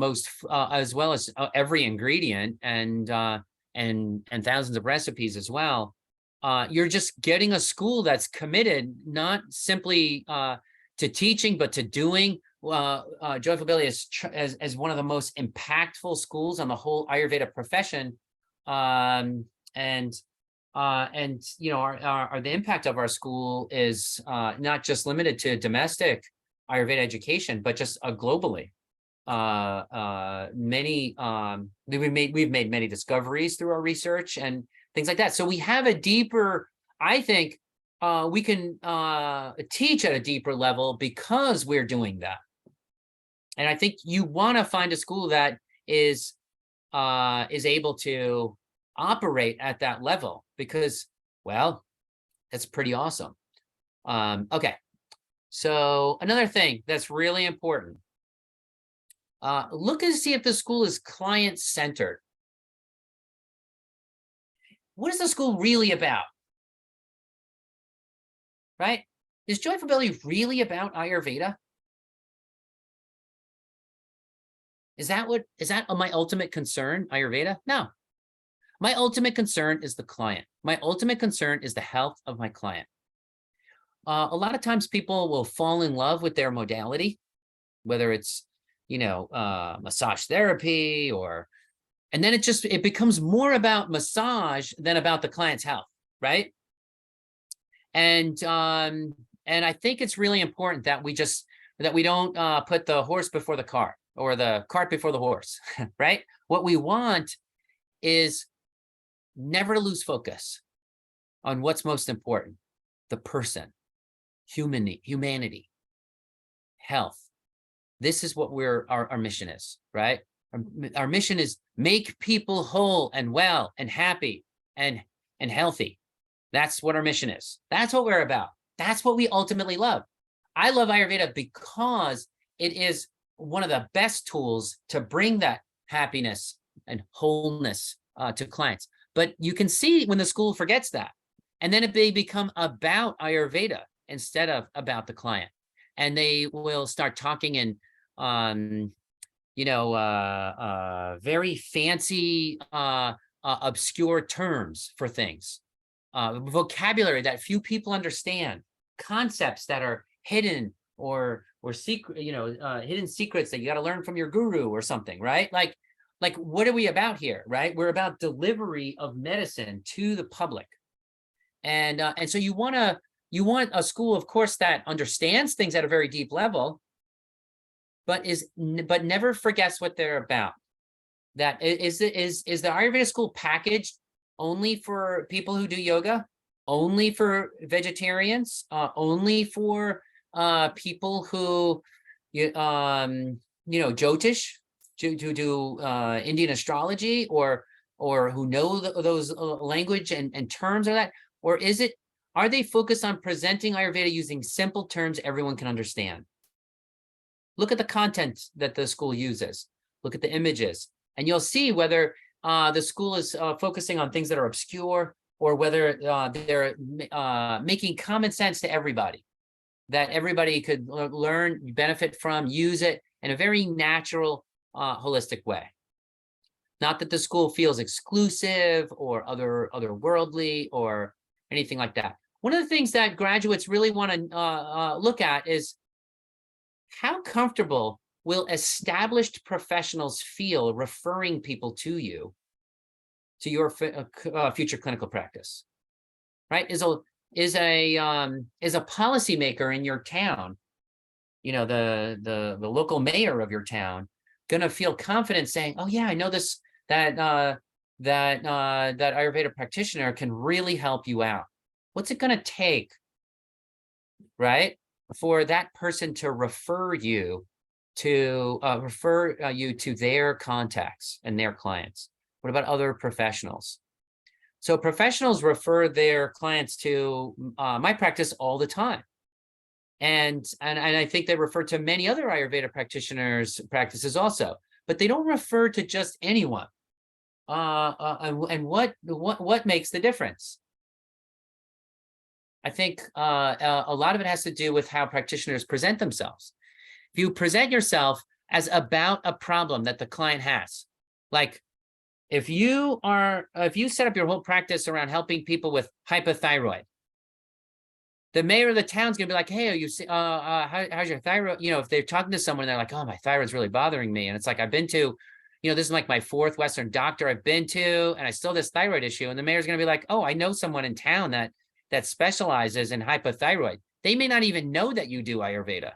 S1: every ingredient, and thousands of recipes as well. You're just getting a school that's committed not simply to teaching, but to doing. Joyful Belly is as one of the most impactful schools on the whole Ayurveda profession, the impact of our school is not just limited to domestic Ayurveda education, but just globally. We've made many discoveries through our research and things like that. So we have a deeper, I think, we can teach at a deeper level because we're doing that. And I think you want to find a school that is able to operate at that level, because, well, that's pretty awesome. Okay, So another thing that's really important, look and see if the school is client-centered. What is the school really about, right? Is Joyful Belly really about Ayurveda? Is that my ultimate concern, Ayurveda? No. My ultimate concern is the client. My ultimate concern is the health of my client. A lot of times people will fall in love with their modality, whether it's, massage therapy and then it becomes more about massage than about the client's health, right? And I think it's really important that we don't put the horse before the cart or the cart before the horse, right? What we want is never to lose focus on what's most important: the person, humanity, health. This is what our mission is, right? Our mission is make people whole and well and happy and healthy. That's what our mission is. That's what we're about. That's what we ultimately love. I love Ayurveda because it is one of the best tools to bring that happiness and wholeness to clients. But you can see when the school forgets that, and then they become about Ayurveda instead of about the client. And they will start talking in, very fancy, obscure terms for things, vocabulary that few people understand, concepts that are hidden or secret, hidden secrets that you got to learn from your guru or something, right? Like what are we about here, right? We're about delivery of medicine to the public. And so you want a school, of course, that understands things at a very deep level, but never forgets what they're about. That is the Ayurveda school packaged only for people who do yoga, only for vegetarians, only for people who, Jyotish, to do Indian astrology, or who know those language and terms of that? Or are they focused on presenting Ayurveda using simple terms everyone can understand? Look at the content that the school uses. Look at the images, and you'll see whether the school is focusing on things that are obscure, or whether they're making common sense to everybody, that everybody could learn, benefit from, use it in a very natural, holistic way. Not that the school feels exclusive or otherworldly or anything like that. One of the things that graduates really want to look at is how comfortable will established professionals feel referring people to you, to your future clinical practice, right? Is a policymaker in your town, the local mayor of your town, gonna feel confident saying, "Oh yeah, I know this that Ayurveda practitioner can really help you out." What's it gonna take, right, for that person to refer you to their contacts and their clients? What about other professionals? So professionals refer their clients to my practice all the time. And I think they refer to many other Ayurveda practitioners' practices also, but they don't refer to just anyone. And what makes the difference? I think a lot of it has to do with how practitioners present themselves. If you present yourself as about a problem that the client has, like if you set up your whole practice around helping people with hypothyroid, the mayor of the town's gonna be like, "Hey, how's your thyroid?" If they're talking to someone, they're like, "Oh, my thyroid's really bothering me," and it's like, I've been to, this is like my fourth Western doctor I've been to, and I still have this thyroid issue, and the mayor's gonna be like, "Oh, I know someone in town that specializes in hypothyroid." They may not even know that you do Ayurveda,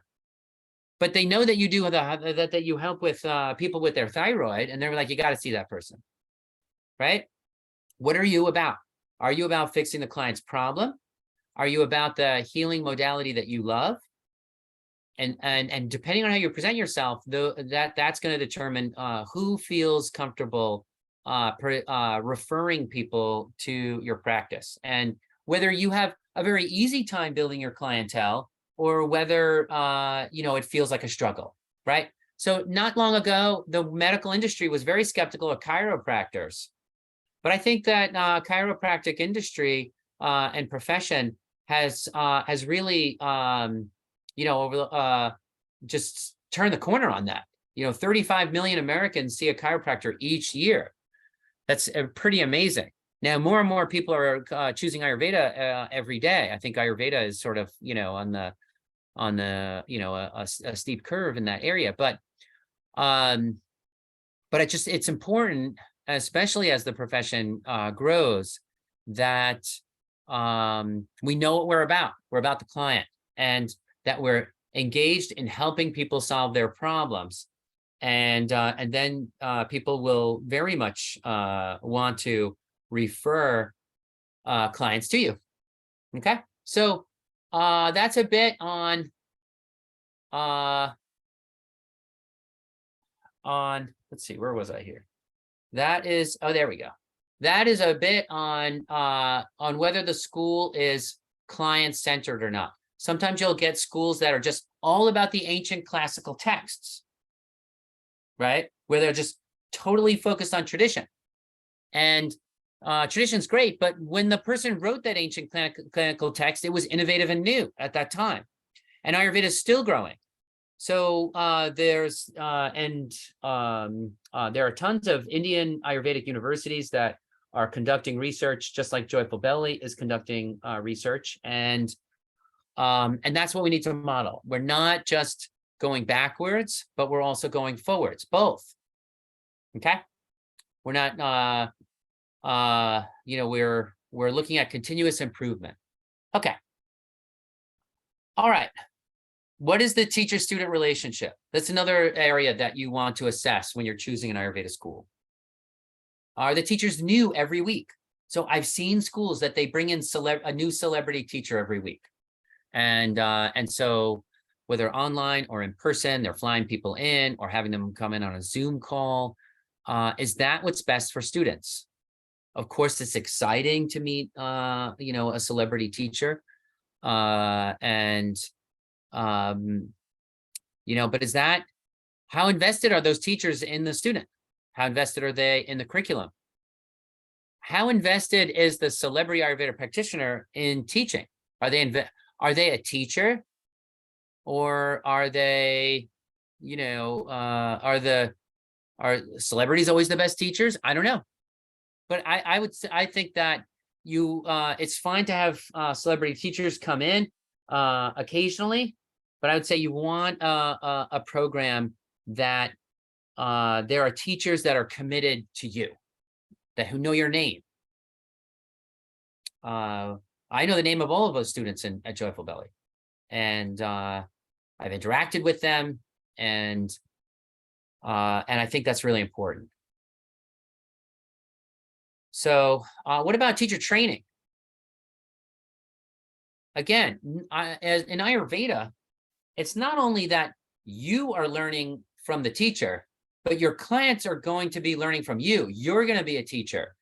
S1: but they know that you do that you help with people with their thyroid, and they're like, "You got to see that person," right? What are you about? Are you about fixing the client's problem? Are you about the healing modality that you love? And depending on how you present yourself, that's going to determine who feels comfortable referring people to your practice, and whether you have a very easy time building your clientele, or whether, it feels like a struggle, right? So not long ago, the medical industry was very skeptical of chiropractors. But I think that chiropractic industry and profession has really, just turned the corner on that. 35 million Americans see a chiropractor each year. That's pretty amazing. Now, more and more people are choosing Ayurveda every day. I think Ayurveda is sort of, on the a steep curve in that area. But it's important, especially as the profession grows, that we know what we're about. We're about the client, and that we're engaged in helping people solve their problems. And then people will very much want to refer clients to you. Okay, so that's a bit on let's see, where was I here? That is, oh, there we go. That is a bit on whether the school is client-centered or not. Sometimes you'll get schools that are just all about the ancient classical texts, right? Where they're just totally focused on tradition. And tradition's great, but when the person wrote that ancient clinical text, it was innovative and new at that time. And Ayurveda is still growing. So there are tons of Indian Ayurvedic universities that are conducting research, just like Joyful Belly is conducting research, and that's what we need to model. We're not just going backwards, but we're also going forwards, both. Okay, we're not. We're looking at continuous improvement. Okay. All right. What is the teacher-student relationship? That's another area that you want to assess when you're choosing an Ayurveda school. Are the teachers new every week? So I've seen schools that they bring in a new celebrity teacher every week. And so whether online or in person, they're flying people in or having them come in on a Zoom call. Is that what's best for students? Of course, it's exciting to meet, a celebrity teacher. But is that, how invested are those teachers in the student? How invested are they in the curriculum? How invested is the celebrity Ayurveda practitioner in teaching? Are they a teacher, or are they, are celebrities always the best teachers? I don't know, but I think that it's fine to have celebrity teachers come in occasionally, but I would say you want a program that there are teachers that are committed to you, who know your name. I know the name of all of those students at Joyful Belly, and I've interacted with them, and I think that's really important. So what about teacher training? Again, as in Ayurveda, it's not only that you are learning from the teacher, but your clients are going to be learning from you. You're going to be a teacher.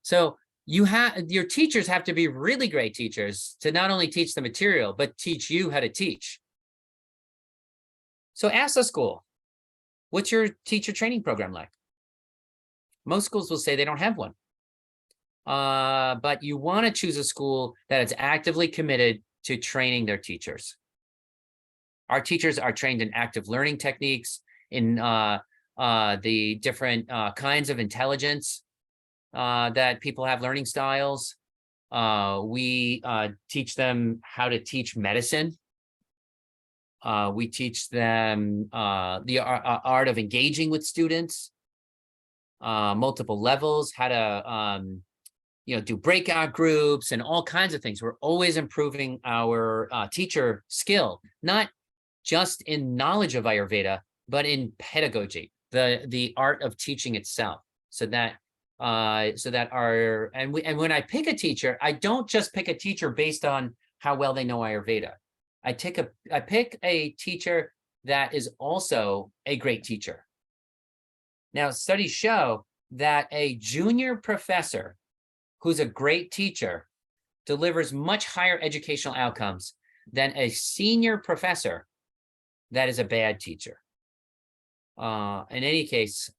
S1: So your teachers have to be really great teachers to not only teach the material, but teach you how to teach. So ask the school, what's your teacher training program like? Most schools will say they don't have one. But you want to choose a school that is actively committed to training their teachers. Our teachers are trained in active learning techniques, in the different kinds of intelligence that people have, learning styles. We teach them how to teach medicine. We teach them the art of engaging with students, multiple levels, how to do breakout groups and all kinds of things. We're always improving our teacher skill, not just in knowledge of Ayurveda, but in pedagogy, the art of teaching itself. So that when I pick a teacher, I don't just pick a teacher based on how well they know Ayurveda. I pick a teacher that is also a great teacher. Now, studies show that a junior professor who's a great teacher delivers much higher educational outcomes than a senior professor that is a bad teacher. In any case,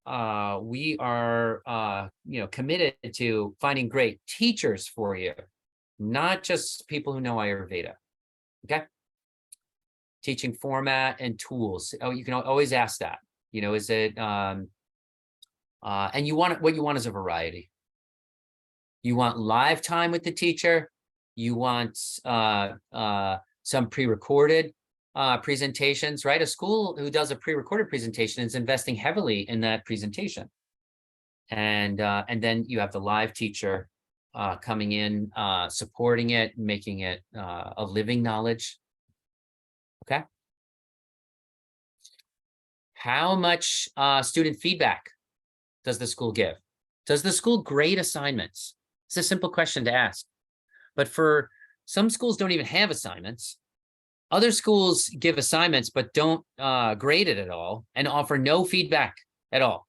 S1: we are, committed to finding great teachers for you, not just people who know Ayurveda. Okay. Teaching format and tools. Oh, you can always ask that. Is it, and what you want is a variety. You want live time with the teacher. You want some pre-recorded presentations, right? A school who does a pre-recorded presentation is investing heavily in that presentation. And then you have the live teacher coming in, supporting it, making it a living knowledge. Okay. How much student feedback does the school give? Does the school grade assignments? It's a simple question to ask. But for some schools don't even have assignments. Other schools give assignments, but don't grade it at all and offer no feedback at all.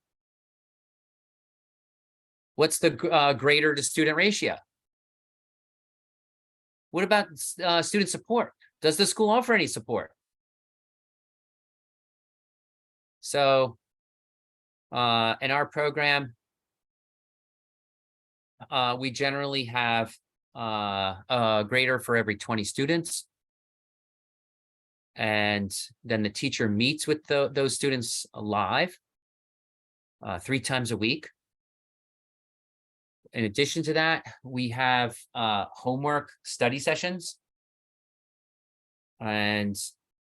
S1: What's the grader to student ratio? What about student support? Does the school offer any support? So in our program, we generally have a grader for every 20 students. And then the teacher meets with those students live 3 times a week. In addition to that, we have homework study sessions. And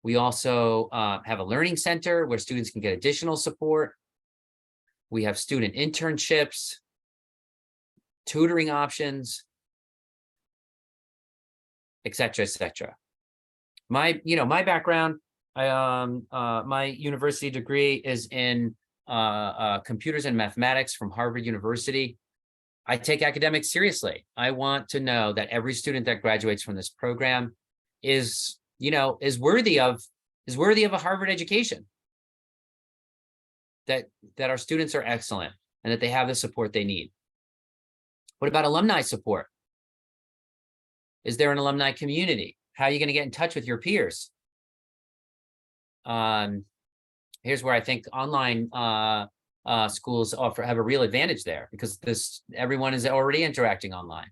S1: we also have a learning center where students can get additional support. We have student internships, tutoring options, et cetera, et cetera. My background, my university degree is in computers and mathematics from Harvard University. I take academics seriously. I want to know that every student that graduates from this program is worthy of a Harvard education. That our students are excellent and that they have the support they need. What about alumni support? Is there an alumni community? How are you going to get in touch with your peers? Here's where I think online schools have a real advantage there, because everyone is already interacting online.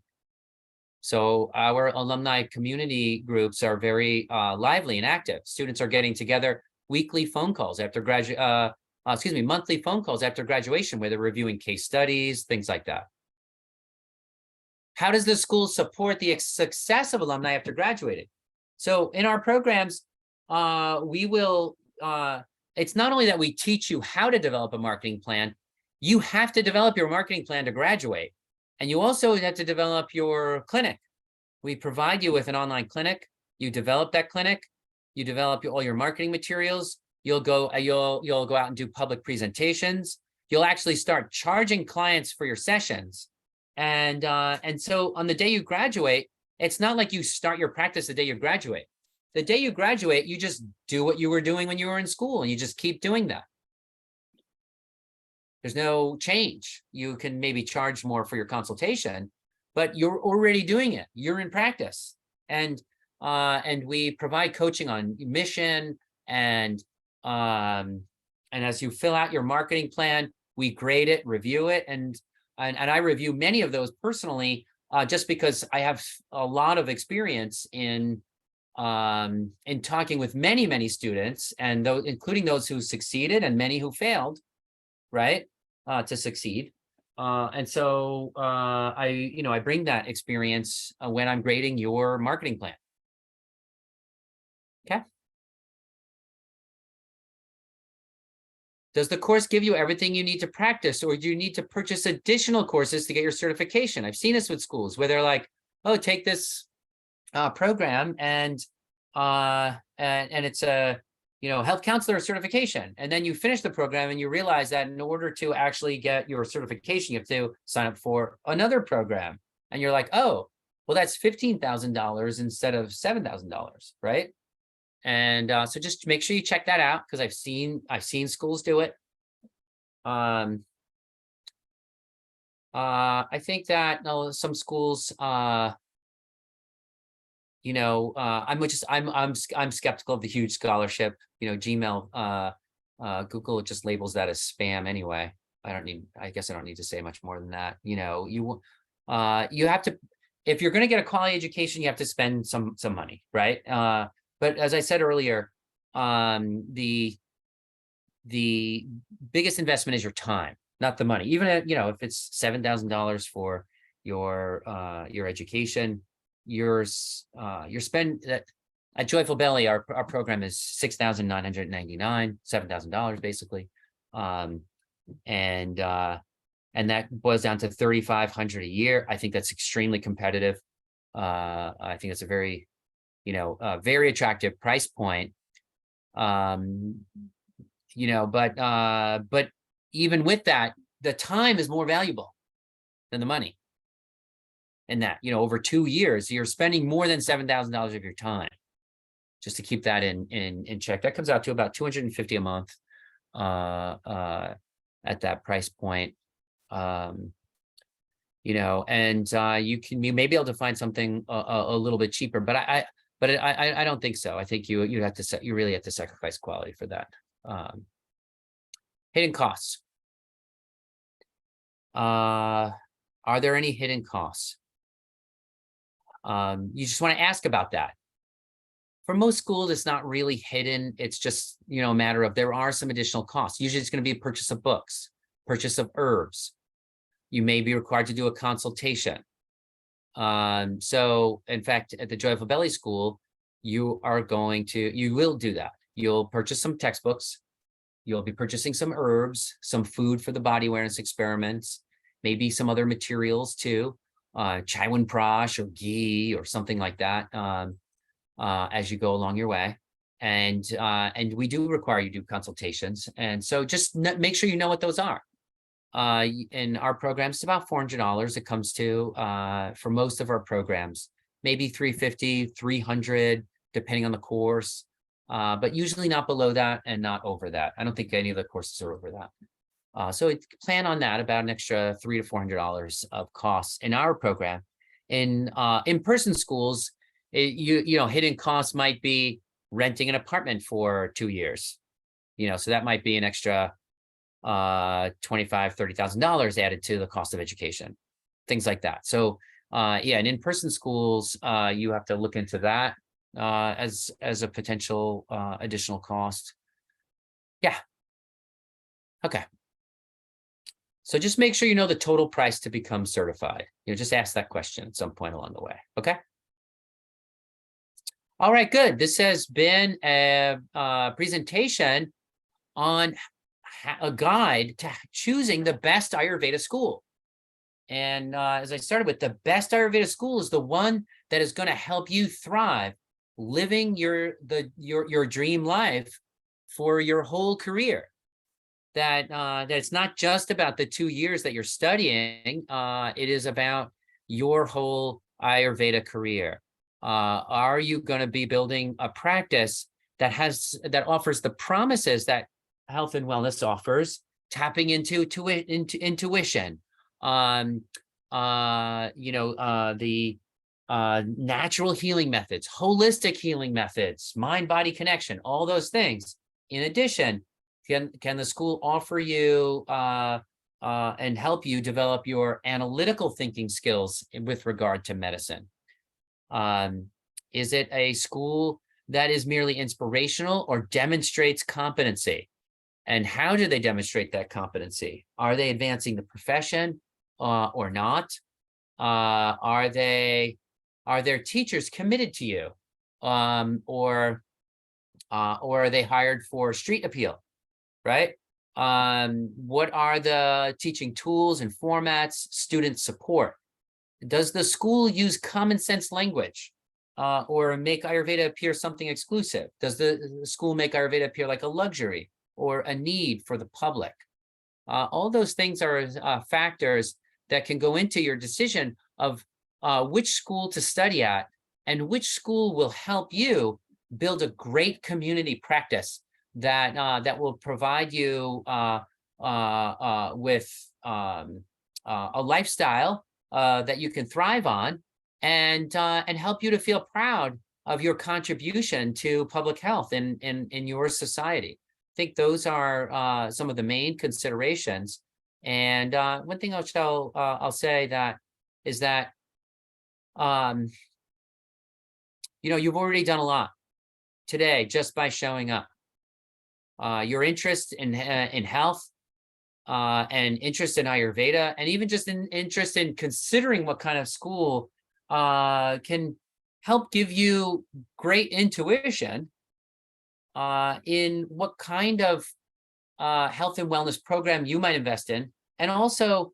S1: So our alumni community groups are very lively and active. Students are getting together weekly phone calls after monthly phone calls after graduation, where they're reviewing case studies, things like that. How does the school support the success of alumni after graduating? So in our programs, we will, it's not only that we teach you how to develop a marketing plan, you have to develop your marketing plan to graduate. And you also have to develop your clinic. We provide you with an online clinic. You develop that clinic. You develop all your marketing materials. You'll go out and do public presentations. You'll actually start charging clients for your sessions. And so on the day you graduate, it's not like you start your practice the day you graduate. The day you graduate, you just do what you were doing when you were in school, and you just keep doing that. There's no change. You can maybe charge more for your consultation, but you're already doing it. You're in practice. And we provide coaching on mission, and as you fill out your marketing plan, we grade it, review it, and I review many of those personally, just because I have a lot of experience in talking with many students, and those, including those who succeeded and many who failed, right, to succeed. And so I bring that experience when I'm grading your marketing plan. Okay. Does the course give you everything you need to practice, or do you need to purchase additional courses to get your certification? I've seen this with schools where they're like, oh, take this program and it's a health counselor certification, and then you finish the program and you realize that in order to actually get your certification, you have to sign up for another program, and you're like, oh, well, that's $15,000 instead of $7,000, right? And so just make sure you check that out, because I've seen schools do it. I think that some schools I'm skeptical of the huge scholarship. Gmail, Google just labels that as spam anyway. I guess I don't need to say much more than that. You have to, if you're going to get a quality education, you have to spend some money, right? But as I said earlier, the biggest investment is your time, not the money. Even if it's $7,000 for your education, your spend at Joyful Belly, our program is $6,999, $7,000 basically, and that boils down to $3,500 a year. I think that's extremely competitive. I think it's a very very attractive price point. But even with that, the time is more valuable than the money. And that, over 2 years, you're spending more than $7,000 of your time. Just to keep that in check. That comes out to about $250 a month at that price point. And you may be able to find something a little bit cheaper, but I don't think so. I think you really have to sacrifice quality for that. Hidden costs. Are there any hidden costs? You just want to ask about that. For most schools, it's not really hidden. It's just, a matter of there are some additional costs. Usually it's going to be a purchase of books, purchase of herbs. You may be required to do a consultation. So in fact, at the Joyful Belly School, you will do that. You'll purchase some textbooks. You'll be purchasing some herbs, some food for the body awareness experiments, maybe some other materials too, Chyawanprash or ghee or something like that, as you go along your way. And we do require you to do consultations. And so just make sure you know what those are. In our programs, it's about $400 it comes to, for most of our programs, maybe $350, $300, depending on the course, but usually not below that and not over that. I don't think any of the courses are over that. So plan on that, about an extra $300 to $400 of costs in our program. In in-person schools, hidden costs might be renting an apartment for 2 years. So that might be an extra $25,000, $30,000 added to the cost of education, things like that. So and in-person schools, you have to look into that as a potential additional cost. Yeah. Okay. So just make sure you know the total price to become certified. Just ask that question at some point along the way. Okay. All right, good. This has been a presentation on a guide to choosing the best Ayurveda school. And as I started with, the best Ayurveda school is the one that is going to help you thrive, living your dream life for your whole career. That it's not just about the 2 years that you're studying. It is about your whole Ayurveda career. Are you going to be building a practice that offers the promises that health and wellness offers, tapping into intuition, the natural healing methods, holistic healing methods, mind-body connection, all those things. In addition, can the school offer you and help you develop your analytical thinking skills with regard to medicine? Is it a school that is merely inspirational or demonstrates competency? And how do they demonstrate that competency? Are they advancing the profession or not? Are their teachers committed to you? Or are they hired for street appeal, right? What are the teaching tools and formats, student support? Does the school use common sense language or make Ayurveda appear something exclusive? Does the school make Ayurveda appear like a luxury or a need for the public? All those things are factors that can go into your decision of which school to study at and which school will help you build a great community practice that will provide you with a lifestyle that you can thrive on, and help you to feel proud of your contribution to public health in your society. I think those are some of the main considerations. And one thing I'll say that is that you've already done a lot today just by showing up. Your interest in health and interest in Ayurveda, and even just interest in considering what kind of school can help give you great intuition in what kind of health and wellness program you might invest in. And also,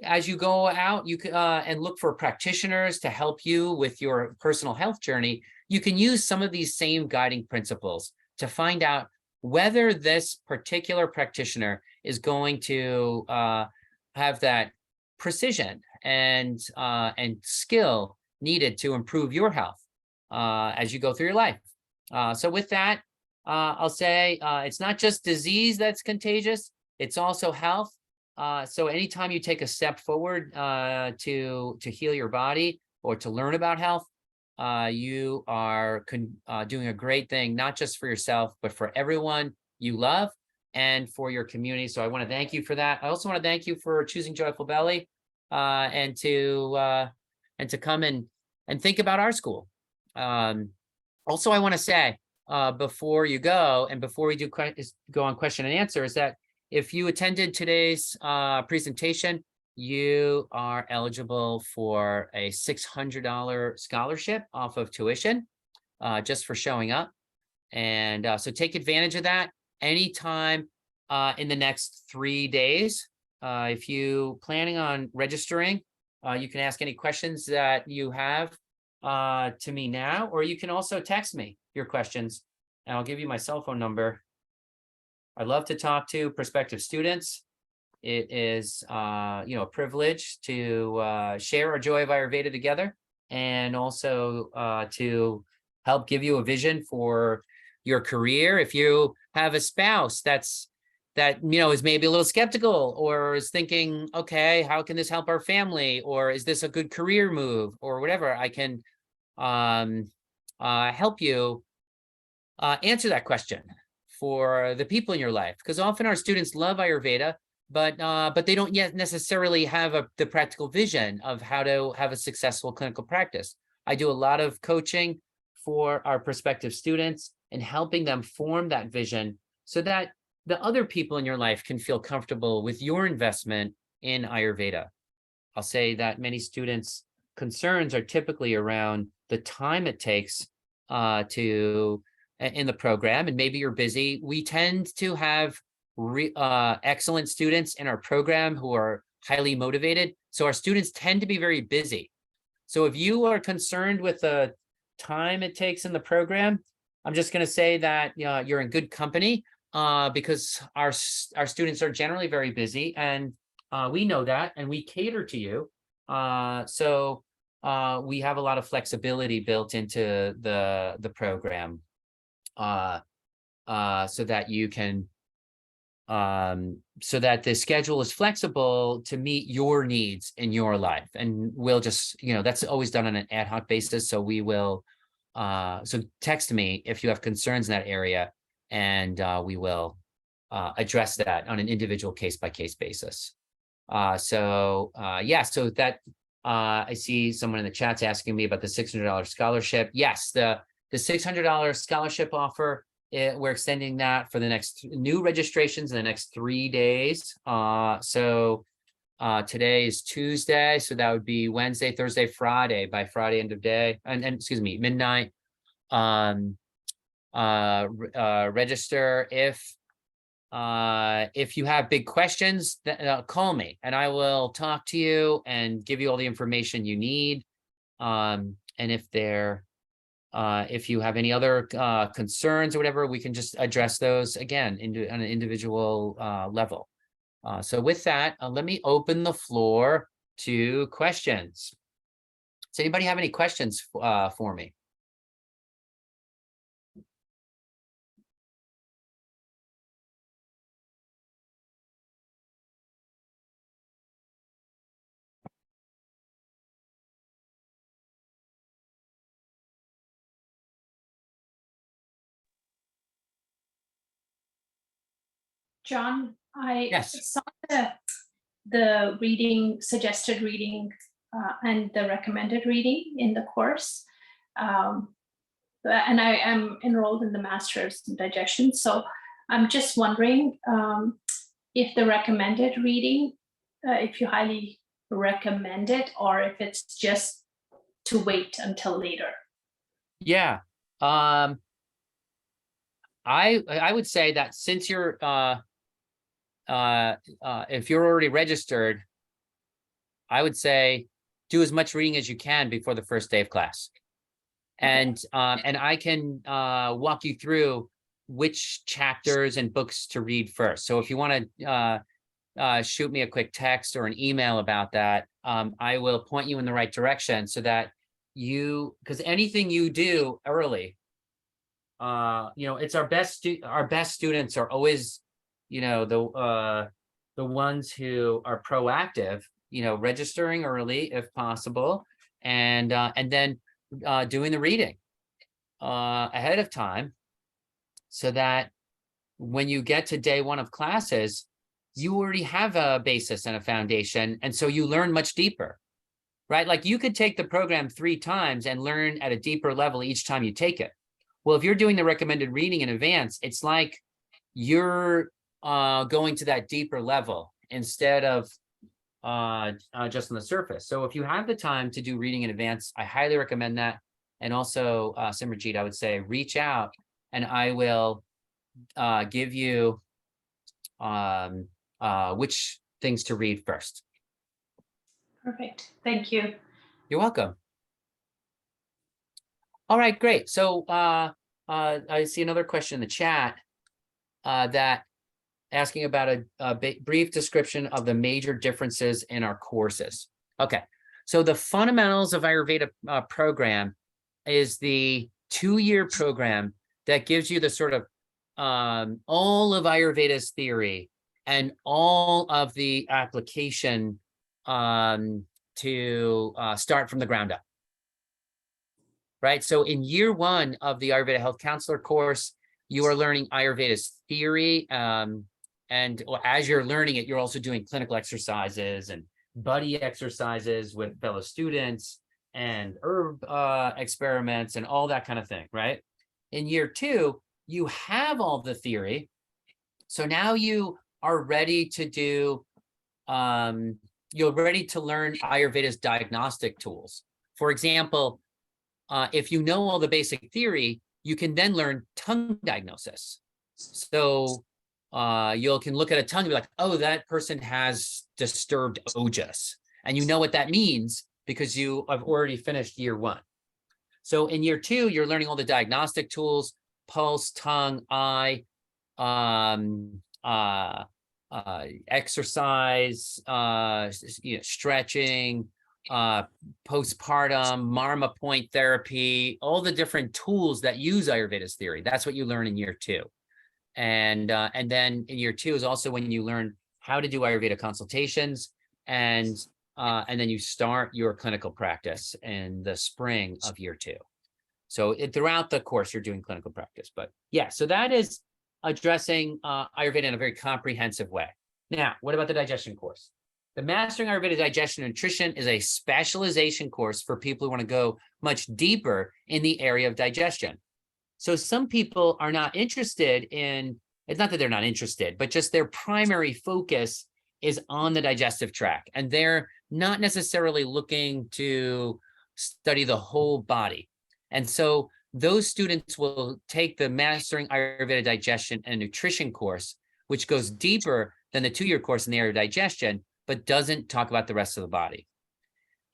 S1: as you go out, you can and look for practitioners to help you with your personal health journey. You can use some of these same guiding principles to find out whether this particular practitioner is going to have that precision and skill needed to improve your health as you go through your life. So with that, I'll say it's not just disease that's contagious, it's also health. So anytime you take a step forward to heal your body or to learn about health, you are doing a great thing, not just for yourself, but for everyone you love and for your community. So I want to thank you for that. I also want to thank you for choosing Joyful Belly and to come and think about our school. Also, I want to say before you go and before we go on question and answer is that if you attended today's presentation, you are eligible for a $600 scholarship off of tuition just for showing up. And so take advantage of that anytime in the next 3 days. If you planning on registering, you can ask any questions that you have to me now, or you can also text me your questions and I'll give you my cell phone number. I love to talk to prospective students. It is, a privilege to share our joy of Ayurveda together, and also to help give you a vision for your career. If you have a spouse that is maybe a little skeptical or is thinking, okay, how can this help our family? Or is this a good career move or whatever? I can help you answer that question for the people in your life, because often our students love Ayurveda, but they don't yet necessarily have the practical vision of how to have a successful clinical practice. I do a lot of coaching for our prospective students and helping them form that vision so that the other people in your life can feel comfortable with your investment in Ayurveda. I'll say that many students' concerns are typically around the time it takes in the program, and maybe you're busy. We tend to have excellent students in our program who are highly motivated. So our students tend to be very busy. So if you are concerned with the time it takes in the program, I'm just going to say that you're in good company because our students are generally very busy, and we know that, and we cater to you. So we have a lot of flexibility built into the program so that you can so that the schedule is flexible to meet your needs in your life. And we'll just, that's always done on an ad hoc basis. So we will, so text me if you have concerns in that area, and we will address that on an individual case-by-case basis. So that I see someone in the chat's asking me about the $600 scholarship. Yes, the $600 scholarship offer, we're extending that for the next new registrations in the next 3 days. So today is Tuesday, so that would be Wednesday, Thursday, Friday. By Friday end of day, and excuse me, midnight. Register. If you have big questions, call me and I will talk to you and give you all the information you need. And if you have any other concerns or whatever, we can just address those again on an individual level. So with that, let me open the floor to questions. Does anybody have any questions for me?
S2: John, I
S1: Yes.
S2: saw the reading, suggested reading, and the recommended reading in the course. Um, and I am enrolled in the Master's in Digestion. So I'm just wondering if the recommended reading, if you highly recommend it, or if it's just to wait until later.
S1: Yeah. I would say that since you're if you're already registered, I would say do as much reading as you can before the first day of class. And I can walk you through which chapters and books to read first. So if you want to shoot me a quick text or an email about that, I will point you in the right direction so that because anything you do early, it's our best students are always, the ones who are proactive, registering early if possible, and then doing the reading ahead of time so that when you get to day one of classes, you already have a basis and a foundation. And so you learn much deeper, right? Like you could take the program 3 times and learn at a deeper level each time you take it. Well, if you're doing the recommended reading in advance, it's like you're going to that deeper level instead of just on the surface. So if you have the time to do reading in advance, I highly recommend that. And also, Simranjeet, I would say reach out and I will give you which things to read first.
S2: Perfect. Thank you.
S1: You're welcome. All right, great. So I see another question in the chat that asking about a brief description of the major differences in our courses. Okay, so the Fundamentals of Ayurveda program is the 2-year program that gives you the sort of all of Ayurveda's theory and all of the application to start from the ground up. Right. So in year 1 of the Ayurveda Health Counselor course, you are learning Ayurveda's theory. And as you're learning it, you're also doing clinical exercises and buddy exercises with fellow students and herb experiments and all that kind of thing. Right. In year 2, you have all the theory. So now you are ready to do, you're ready to learn Ayurveda's diagnostic tools. For example, if you know all the basic theory, you can then learn tongue diagnosis. So you can look at a tongue and be like, oh, that person has disturbed ojas. And you know what that means because you have already finished year 1. So in year 2, you're learning all the diagnostic tools, pulse, tongue, eye, exercise, stretching, postpartum, Marma point therapy, all the different tools that use Ayurveda's theory. That's what you learn in year 2. And then in year 2 is also when you learn how to do Ayurveda consultations, and then you start your clinical practice in the spring of year 2. So throughout the course, you're doing clinical practice. But yeah, so that is addressing Ayurveda in a very comprehensive way. Now, what about the digestion course? The Mastering Ayurveda Digestion and Nutrition is a specialization course for people who want to go much deeper in the area of digestion. So some people are not interested in, it's not that they're not interested, but just their primary focus is on the digestive tract. And they're not necessarily looking to study the whole body. And so those students will take the Mastering Ayurveda Digestion and Nutrition course, which goes deeper than the 2-year course in the area of digestion, but doesn't talk about the rest of the body.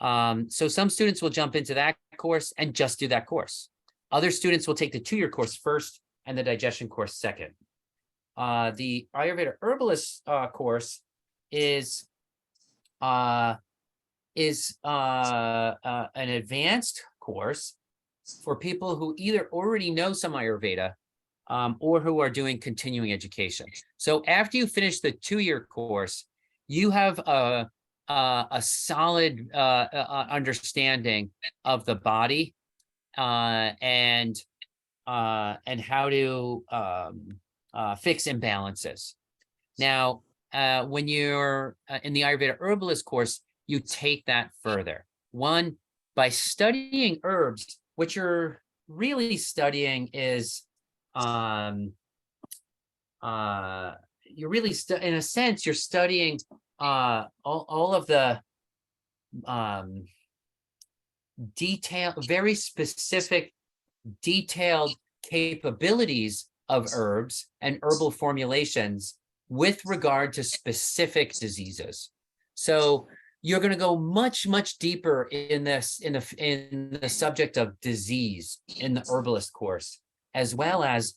S1: So some students will jump into that course and just do that course. Other students will take the 2-year course first and the digestion course second. The Ayurveda Herbalist course is an advanced course for people who either already know some Ayurveda or who are doing continuing education. So after you finish the 2-year course, you have a solid understanding of the body and how to fix imbalances. Now, when you're in the Ayurveda herbalist course, you take that further. One, by studying herbs, what you're really studying is, you're really, in a sense, you're studying all of the very specific, detailed capabilities of herbs and herbal formulations with regard to specific diseases. So you're going to go much, much deeper in this, in the subject of disease in the herbalist course, as well as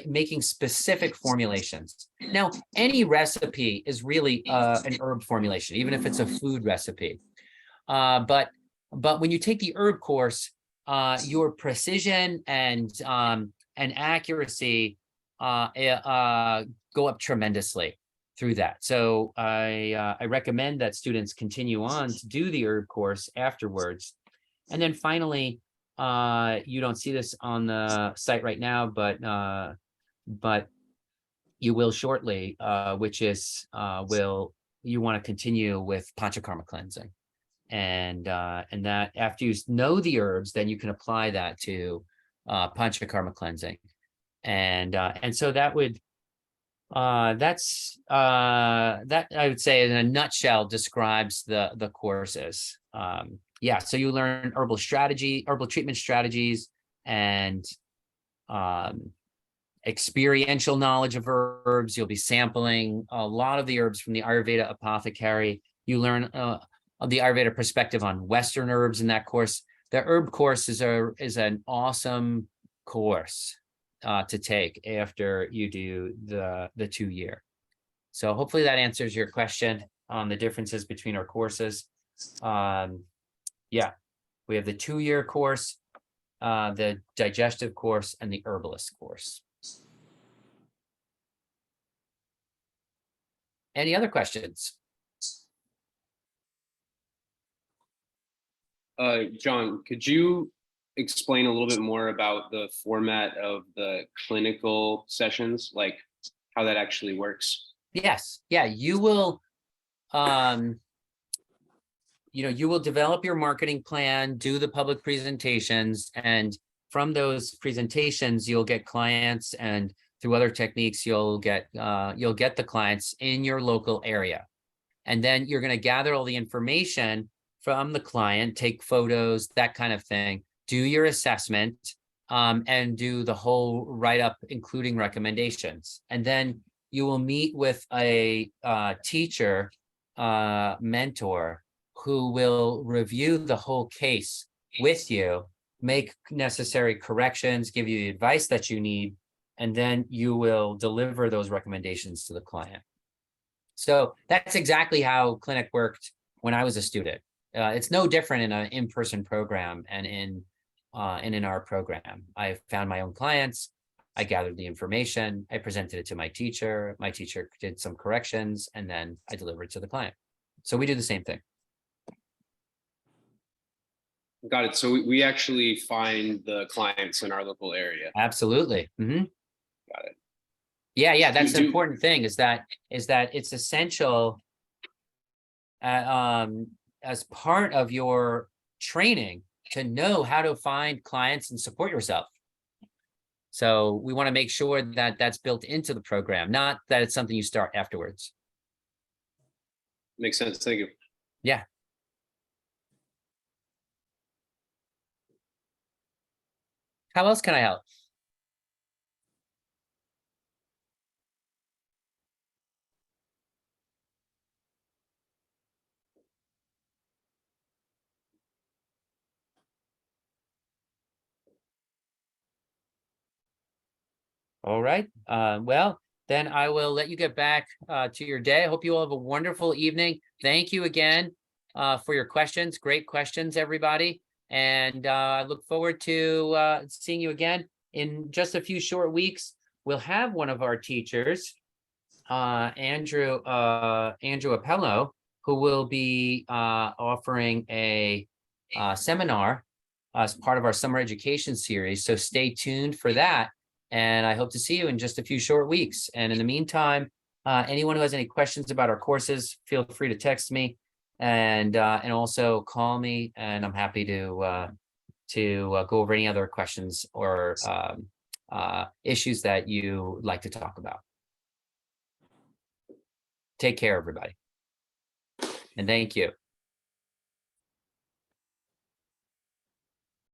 S1: making specific formulations. Now, any recipe is really an herb formulation, even if it's a food recipe. But when you take the herb course, your precision and accuracy go up tremendously through that. So I recommend that students continue on to do the herb course afterwards. And then finally, you don't see this on the site right now, but you will shortly, which is you want to continue with panchakarma cleansing. And that after you know the herbs, then you can apply that to panchakarma cleansing. And so that would that I would say in a nutshell describes the courses. Yeah, so you learn herbal treatment strategies, and experiential knowledge of herbs. You'll be sampling a lot of the herbs from the Ayurveda apothecary. You learn the Ayurveda perspective on Western herbs in that course. The herb course is an awesome course to take after you do the 2-year. So hopefully that answers your question on the differences between our courses. Yeah, we have the 2-year course, the digestive course, and the herbalist course. Any other questions?
S3: John, could you explain a little bit more about the format of the clinical sessions, like how that actually works?
S1: Yes. Yeah, you will, you will develop your marketing plan, do the public presentations, and from those presentations, you'll get clients, and through other techniques, you'll get the clients in your local area. And then you're going to gather all the information from the client, take photos, that kind of thing, do your assessment, and do the whole write-up, including recommendations. And then you will meet with a teacher, mentor, who will review the whole case with you, make necessary corrections, give you the advice that you need, and then you will deliver those recommendations to the client. So that's exactly how clinic worked when I was a student. It's no different in an in-person program and in our program. I found my own clients, I gathered the information, I presented it to my teacher did some corrections, and then I delivered it to the client. So we do the same thing.
S3: Got it. So we actually find the clients in our local area.
S1: Absolutely. Mm-hmm.
S3: Got it.
S1: Yeah, that's an important thing, is that it's essential as part of your training to know how to find clients and support yourself. So we want to make sure that that's built into the program, not that it's something you start afterwards.
S3: Makes sense. Thank you.
S1: Yeah. How else can I help? All right. Well, then I will let you get back to your day. I hope you all have a wonderful evening. Thank you again for your questions. Great questions, everybody. And I look forward to seeing you again in just a few short weeks. We'll have one of our teachers, Andrew Appello, who will be offering a seminar as part of our summer education series. So stay tuned for that. And I hope to see you in just a few short weeks. And in the meantime, Anyone who has any questions about our courses, feel free to text me and also call me, and I'm happy to go over any other questions or issues that you like to talk about. Take care, everybody. And thank you.